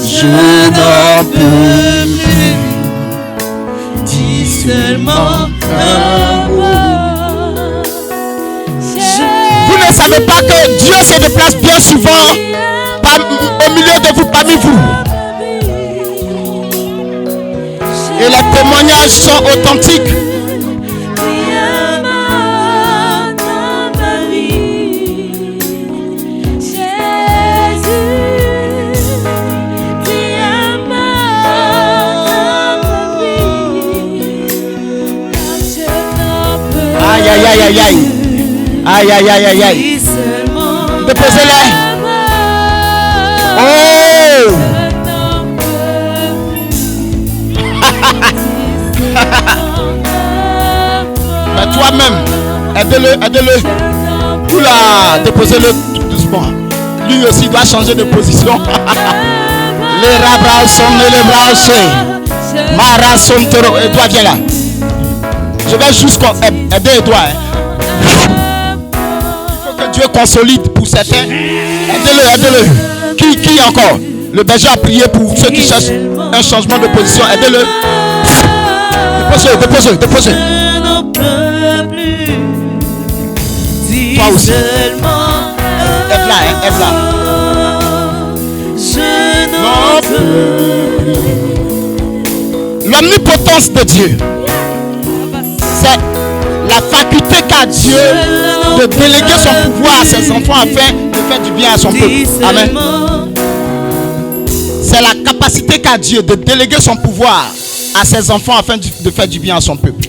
Je n'en peux plus. dis seulement un mot. Vous ne savez pas que Dieu se déplace bien souvent au milieu de vous, parmi vous. Et les témoignages sont authentiques. aïe, aïe. Aïe, aïe, aïe, aïe, aïe. Déposez-les. Oh! Mais toi-même, aidez-le, aidez-le. Oula, déposez-le tout doucement. Lui aussi doit changer de position. Les rabras sont les bras. Mara son toro. Edouard, viens là. Je vais juste aider Edouard. Il faut que Dieu consolide pour certains. Aidez-le, aidez-le. Qui encore? Le berger a prié pour ceux qui cherchent un changement de position. Aidez-le. Déposez, déposez, déposez. Toi aussi. Aide-la, hein, aide-la. L'omnipotence de Dieu, c'est la faculté qu'a Dieu de déléguer son pouvoir à ses enfants afin de faire du bien à son peuple. Amen. C'est la capacité qu'a Dieu de déléguer son pouvoir à ses enfants afin de faire du bien à son peuple.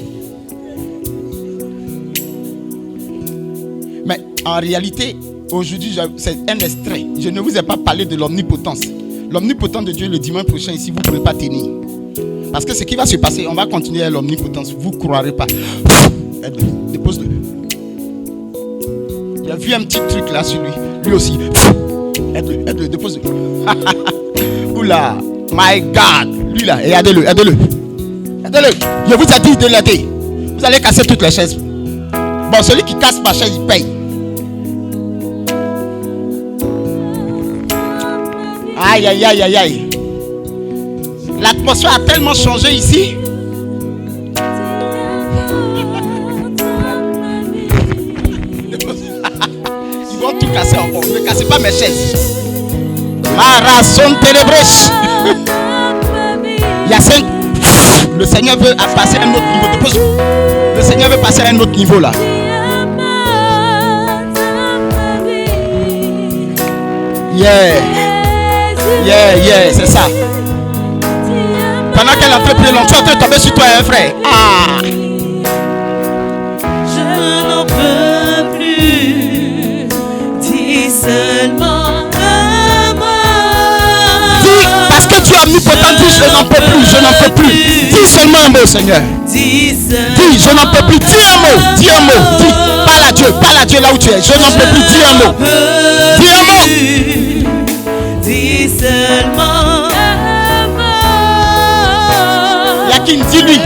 Mais en réalité, aujourd'hui, c'est un extrait. Je ne vous ai pas parlé de l'omnipotence. L'omnipotence de Dieu, le dimanche prochain, ici, vous ne pouvez pas tenir. Parce que ce qui va se passer, on va continuer à l'omnipotence. Vous ne croirez pas. Dépose-le. Il a vu un petit truc là sur lui. Lui aussi. Aide-le, aide-le, dépose-le. Oula, my God. Lui là, et aidez-le, aidez-le. Aidez-le. Je vous ai dit de l'aider. Vous allez casser toutes les chaises. Bon, celui qui casse ma chaise, il paye. Aïe, aïe, aïe, aïe, aïe. L'atmosphère a tellement changé ici. Ils vont tout casser encore. Ne cassez pas mes chaises. Marathon ténébreuse. Il y a 5. Le Seigneur veut passer à un autre niveau. Le Seigneur veut passer à un autre niveau là. Yeah. Yeah, yeah, c'est ça. Pendant qu'elle a fait plus longtemps, tu es en train de tomber sur toi, hein, frère. Ah. Je n'en peux plus. Dis seulement un mot. Dis, parce que tu es omnipotent, dis je n'en peux plus, je n'en peux plus. Dis seulement un mot, Seigneur. Dis, je n'en peux plus. Dis un mot, dis un mot. Dis, parle à Dieu là où tu es. Je n'en peux plus, dis un mot. Dis un mot. Dis seulement un mot. Yakin, dis-lui,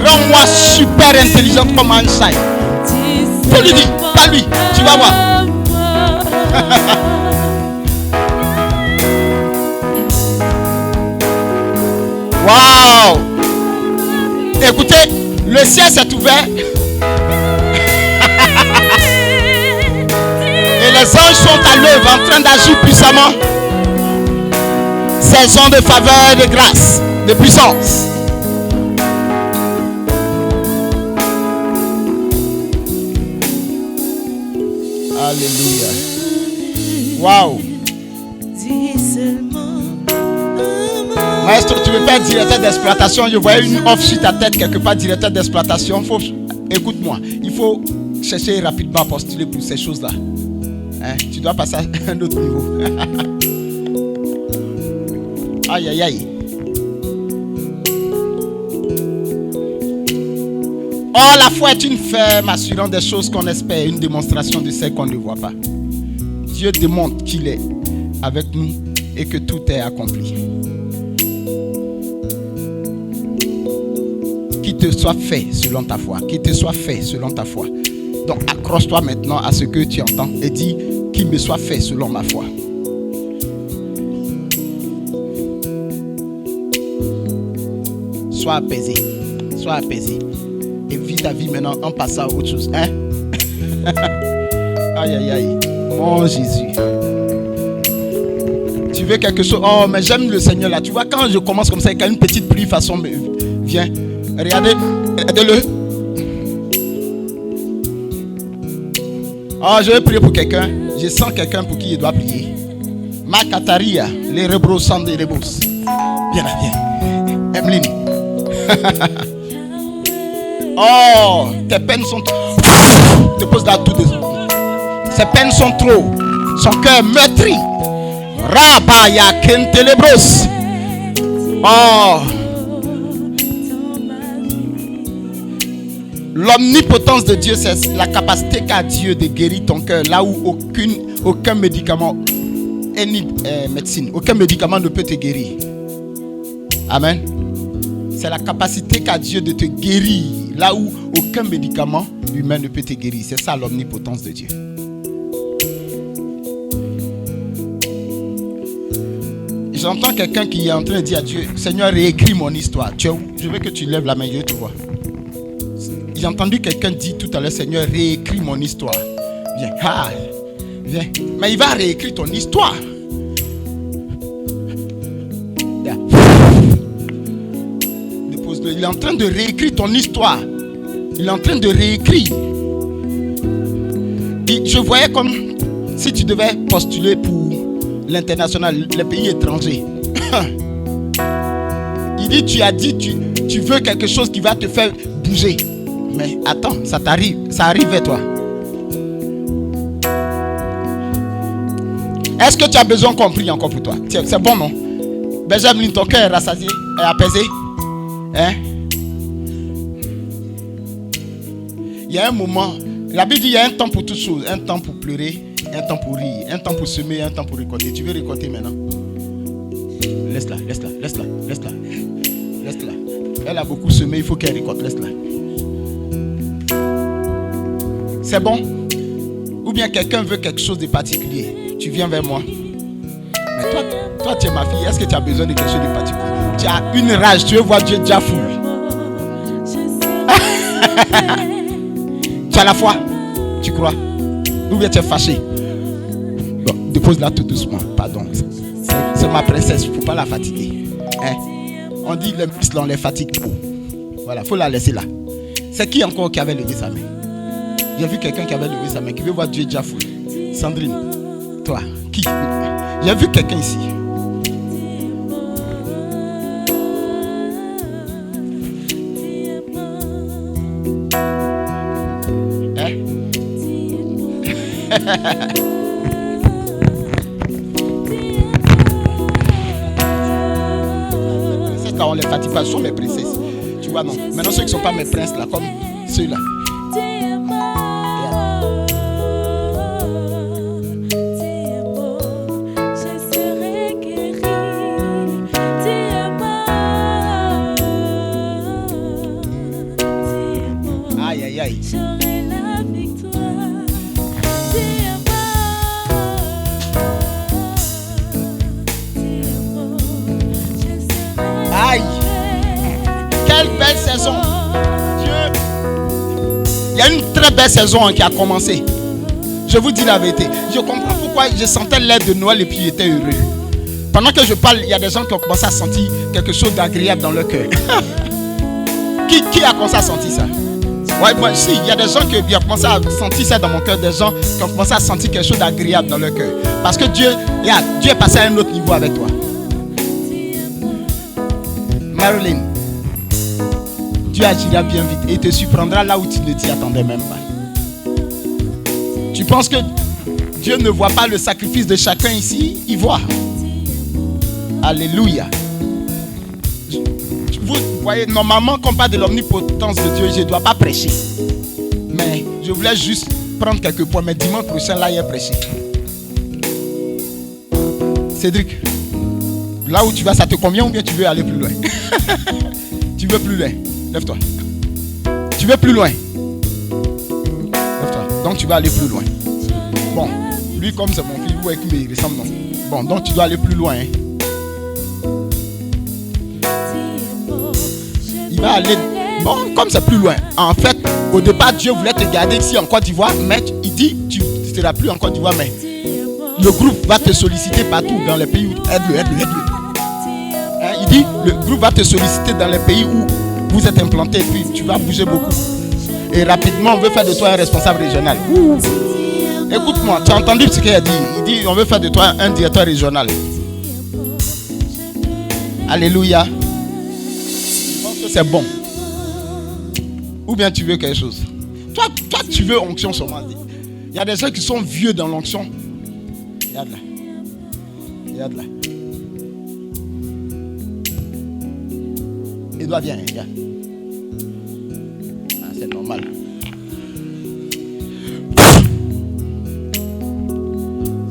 rends-moi super intelligente comme Einstein. Faut lui dire, pas lui, tu vas voir. Waouh! Écoutez, le ciel s'est ouvert. Et les anges sont à l'œuvre en train d'agir puissamment. Saison de faveur, de grâce, de puissance. Alléluia. Waouh. Maestro, tu veux faire directeur d'exploitation? Je voyais une offre sur ta tête quelque part, directeur d'exploitation. Écoute-moi, il faut chercher rapidement à postuler pour ces choses-là. Hein? Tu dois passer à un autre niveau. Aïe, aïe, aïe. Oh, la foi est une ferme assurant des choses qu'on espère, une démonstration de celles qu'on ne voit pas. Dieu démontre qu'il est avec nous et que tout est accompli. Qu'il te soit fait selon ta foi. Qu'il te soit fait selon ta foi. Donc accroche-toi maintenant à ce que tu entends et dis qu'il me soit fait selon ma foi. Sois apaisé. Sois apaisé. Et vis ta vie maintenant en passant à autre chose. Hein? Aïe, aïe, aïe. Mon Jésus. Tu veux quelque chose? Oh, mais j'aime le Seigneur là. Tu vois, quand je commence comme ça, quand une petite pluie façon vient. Regardez, aidez-le. Oh, je vais prier pour quelqu'un. Je sens quelqu'un pour qui il doit prier. Makataria, les rebros sont des rebros. Viens là, viens. Emeline. Oh, tes peines sont... Dépose là tout de suite. Ses peines sont trop. Son cœur meurtri. Rabaya kentelebros. Oh. L'omnipotence de Dieu, c'est la capacité qu'a Dieu de guérir ton cœur là où aucun médicament, médecine, aucun médicament ne peut te guérir. Amen. C'est la capacité qu'a Dieu de te guérir là où aucun médicament humain ne peut te guérir. C'est ça l'omnipotence de Dieu. J'entends quelqu'un qui est en train de dire à Dieu, Seigneur, réécris mon histoire. Tu es où? Je veux que tu lèves la main, je te vois. J'ai entendu quelqu'un dire tout à l'heure, Seigneur, réécris mon histoire. Viens, viens. Mais il va réécrire ton histoire. Dépose-le. Il est en train de réécrire ton histoire. Il est en train de réécrire. Et je voyais comme si tu devais postuler pour l'international, les pays étrangers. Il dit, tu as dit, tu veux quelque chose qui va te faire bouger. Mais attends, ça arrive vers toi. Est-ce que tu as besoin qu'on prie encore pour toi? C'est bon, non? Benjamin, ton cœur est rassasié, est apaisé. Hein? Il y a un moment, la Bible dit il y a un temps pour toutes choses, un temps pour pleurer, un temps pour rire, un temps pour semer, un temps pour récolter. Tu veux récolter maintenant? Laisse-la. Elle a beaucoup semé, il faut qu'elle récolte, laisse-la. C'est bon? Ou bien quelqu'un veut quelque chose de particulier, tu viens vers moi. Mais toi tu es ma fille, est-ce que tu as besoin de quelque chose de particulier? Tu as une rage, tu veux voir Dieu déjà fou. Tu as la foi, tu crois? Ou bien tu es fâché? Bon, dépose-la tout doucement, pardon. C'est ma princesse, il ne faut pas la fatiguer. Hein? On dit les muscles, on les fatigue trop. Voilà, il faut la laisser là. C'est qui encore qui avait levé sa main? J'ai vu quelqu'un qui avait levé sa main, qui veut voir Dieu déjà fou. Sandrine, toi, qui? J'ai vu quelqu'un ici. Hein? C'est là, on les fatigue pas, ce sont mes princesses. Tu vois, non. Maintenant, ceux qui ne sont pas mes princes là, comme ceux-là. Aïe, quelle belle saison. Dieu, il y a une très belle saison qui a commencé. Je vous dis la vérité. Je comprends pourquoi je sentais l'air de Noël et puis j'étais heureux. Pendant que je parle, il y a des gens qui ont commencé à sentir quelque chose d'agréable dans leur cœur. Qui a commencé à sentir ça? Ouais, moi, si, il y a des gens qui ont commencé à sentir ça dans mon cœur, des gens qui ont commencé à sentir quelque chose d'agréable dans leur cœur. Parce que Dieu est passé à un autre niveau avec toi. Marilyn, Dieu agira bien vite et te surprendra là où tu ne t'y attendais même pas. Tu penses que Dieu ne voit pas le sacrifice de chacun ici? Il voit. Alléluia. Vous voyez, normalement, quand on parle de l'omnipotence de Dieu, je ne dois pas prêcher. Mais je voulais juste prendre quelques points. Mais dimanche prochain, là, il y a prêché. Cédric, là où tu vas, ça te convient ou bien tu veux aller plus loin? Tu veux plus loin? Lève-toi. Tu veux plus loin? Lève-toi. Donc tu vas aller plus loin. Bon, lui comme c'est mon fils, vous voyez qu'il me ressemble, non? Bon, donc tu dois aller plus loin. Hein? Il va aller... Bon, comme c'est plus loin. En fait, au départ, Dieu voulait te garder ici en Côte d'Ivoire, mais il dit, tu ne seras plus en Côte d'Ivoire, mais le groupe va te solliciter partout dans les pays où... Aide-le. Hein, il dit, le groupe va te solliciter dans les pays où vous êtes implanté, et puis tu vas bouger beaucoup. Et rapidement, on veut faire de toi un responsable régional. Écoute-moi, tu as entendu ce qu'il a dit? Il dit, on veut faire de toi un directeur régional. Alléluia. Je pense que c'est bon. Ou bien tu veux quelque chose? Toi, tu veux onction seulement. Il y a des gens qui sont vieux dans l'onction. Regarde là. Regarde là. Il doit bien, regarde. Ah, c'est normal.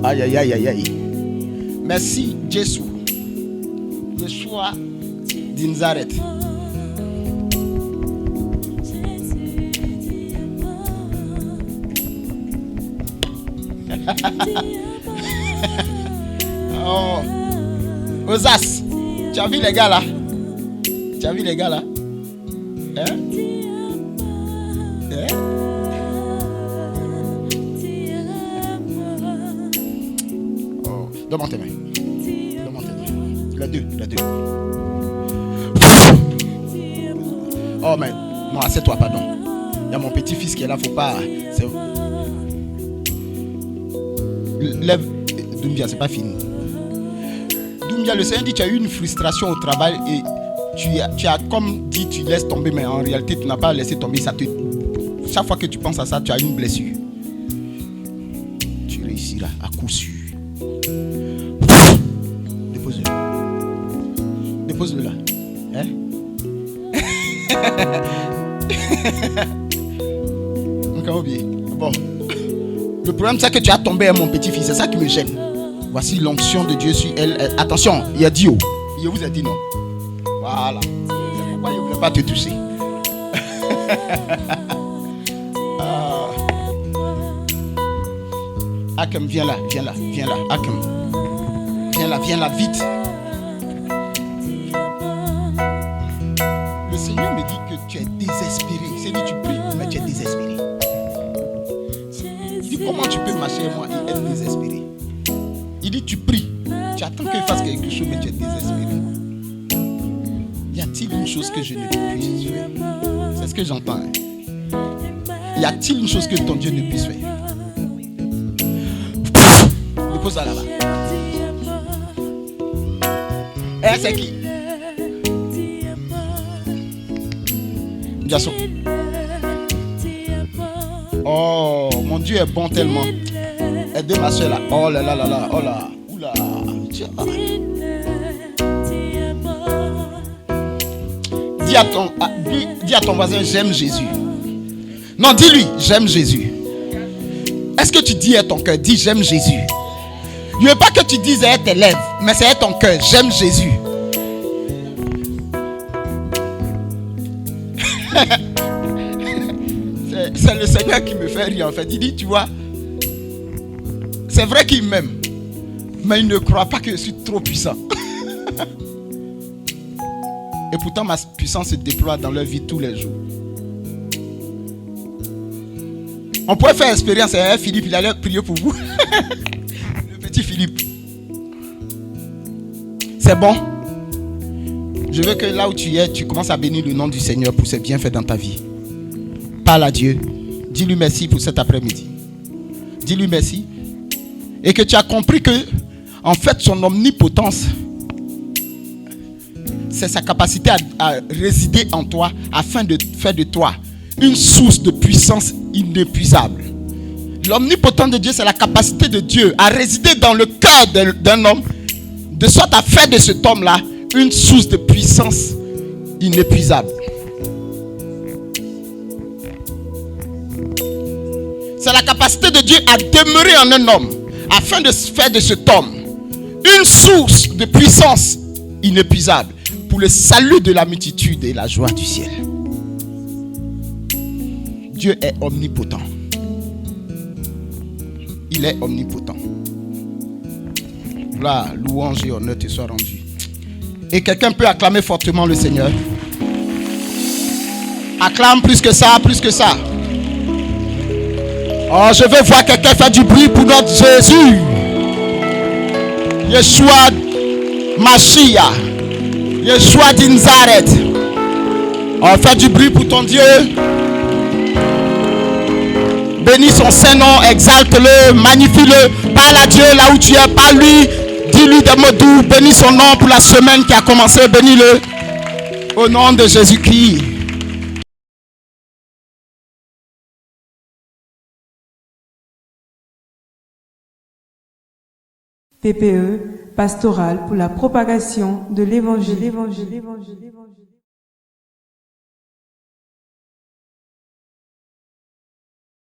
Aïe, aïe, aïe, aïe, aïe. Merci, Jésus. Yeshua d'Nazareth. Oh. Osas, tu as vu les gars là? Tu as vu les gars là? Hein? Hein? Oh. Donne-moi tes mains. Donne-moi tes mains. Les deux. Oh mais, non, assieds-toi, pardon. Il y a mon petit-fils qui est là, faut pas... Lève, Doumbia, c'est pas fini. Doumbia, le Seigneur dit tu as eu une frustration au travail et tu as comme dit tu laisses tomber, mais en réalité tu n'as pas laissé tomber. Chaque fois que tu penses à ça, tu as une blessure. Tu réussiras à coup sûr. Dépose-le là. Hein? Encore oublié. Bon. Le problème c'est que tu as tombé à mon petit-fils, c'est ça qui me gêne. Voici l'onction de Dieu sur elle. Attention, il a dit oh. Il vous a dit non. Voilà. C'est pourquoi il ne voulait pas te toucher. Akem, viens là. Akem. Viens là, vite. Le Seigneur me dit que tu es désespéré. Il s'est dit tu pries, mais tu es désespéré. Comment tu peux marcher moi et être désespéré? Il dit tu pries, tu attends qu'il fasse quelque chose mais tu es désespéré. Y a-t-il une chose que je ne puisse faire? C'est ce que j'entends. Hein? Y a-t-il une chose que ton Dieu ne puisse faire? Dépose ça là-bas. Eh, c'est qui? Jason. Oh, mon Dieu est bon tellement. Aidez ma soeur là. Oh là là là là. Oh là. Oula. Dis à ton voisin, j'aime Jésus. Non, dis-lui, j'aime Jésus. Est-ce que tu dis à ton cœur, dis j'aime Jésus? Il ne veut pas que tu dises à tes lèvres, mais c'est à ton cœur, j'aime Jésus. C'est le Seigneur qui me fait rire en fait. Il dit, tu vois, c'est vrai qu'il m'aime, mais il ne croit pas que je suis trop puissant. Et pourtant ma puissance se déploie dans leur vie tous les jours. On pourrait faire expérience avec Philippe, il allait prier pour vous. Le petit Philippe. C'est bon. Je veux que là où tu es, tu commences à bénir le nom du Seigneur pour ses bienfaits dans ta vie. Parle à Dieu. Dis-lui merci pour cet après-midi. Dis-lui merci. Et que tu as compris que, en fait, son omnipotence, c'est sa capacité à résider en toi afin de faire de toi une source de puissance inépuisable. L'omnipotence de Dieu, c'est la capacité de Dieu à résider dans le cœur d'un homme, de sorte à faire de cet homme-là une source de puissance inépuisable. C'est la capacité de Dieu à demeurer en un homme afin de faire de cet homme une source de puissance inépuisable pour le salut de la multitude et la joie du ciel. Dieu est omnipotent. Il est omnipotent. Là, louange et honneur te soient rendus. Et quelqu'un peut acclamer fortement le Seigneur. Acclame plus que ça, plus que ça. Oh, je veux voir quelqu'un faire du bruit pour notre Jésus. Yeshua Mashiach. Yeshua d'Nazareth. Oh, fais du bruit pour ton Dieu. Bénis son Saint-Nom, exalte-le, magnifie-le. Parle à Dieu là où tu es, parle-lui. Dis-lui des mots doux. Bénis son nom pour la semaine qui a commencé. Bénis-le. Au nom de Jésus-Christ. PPE, pastoral pour la propagation de l'évangile.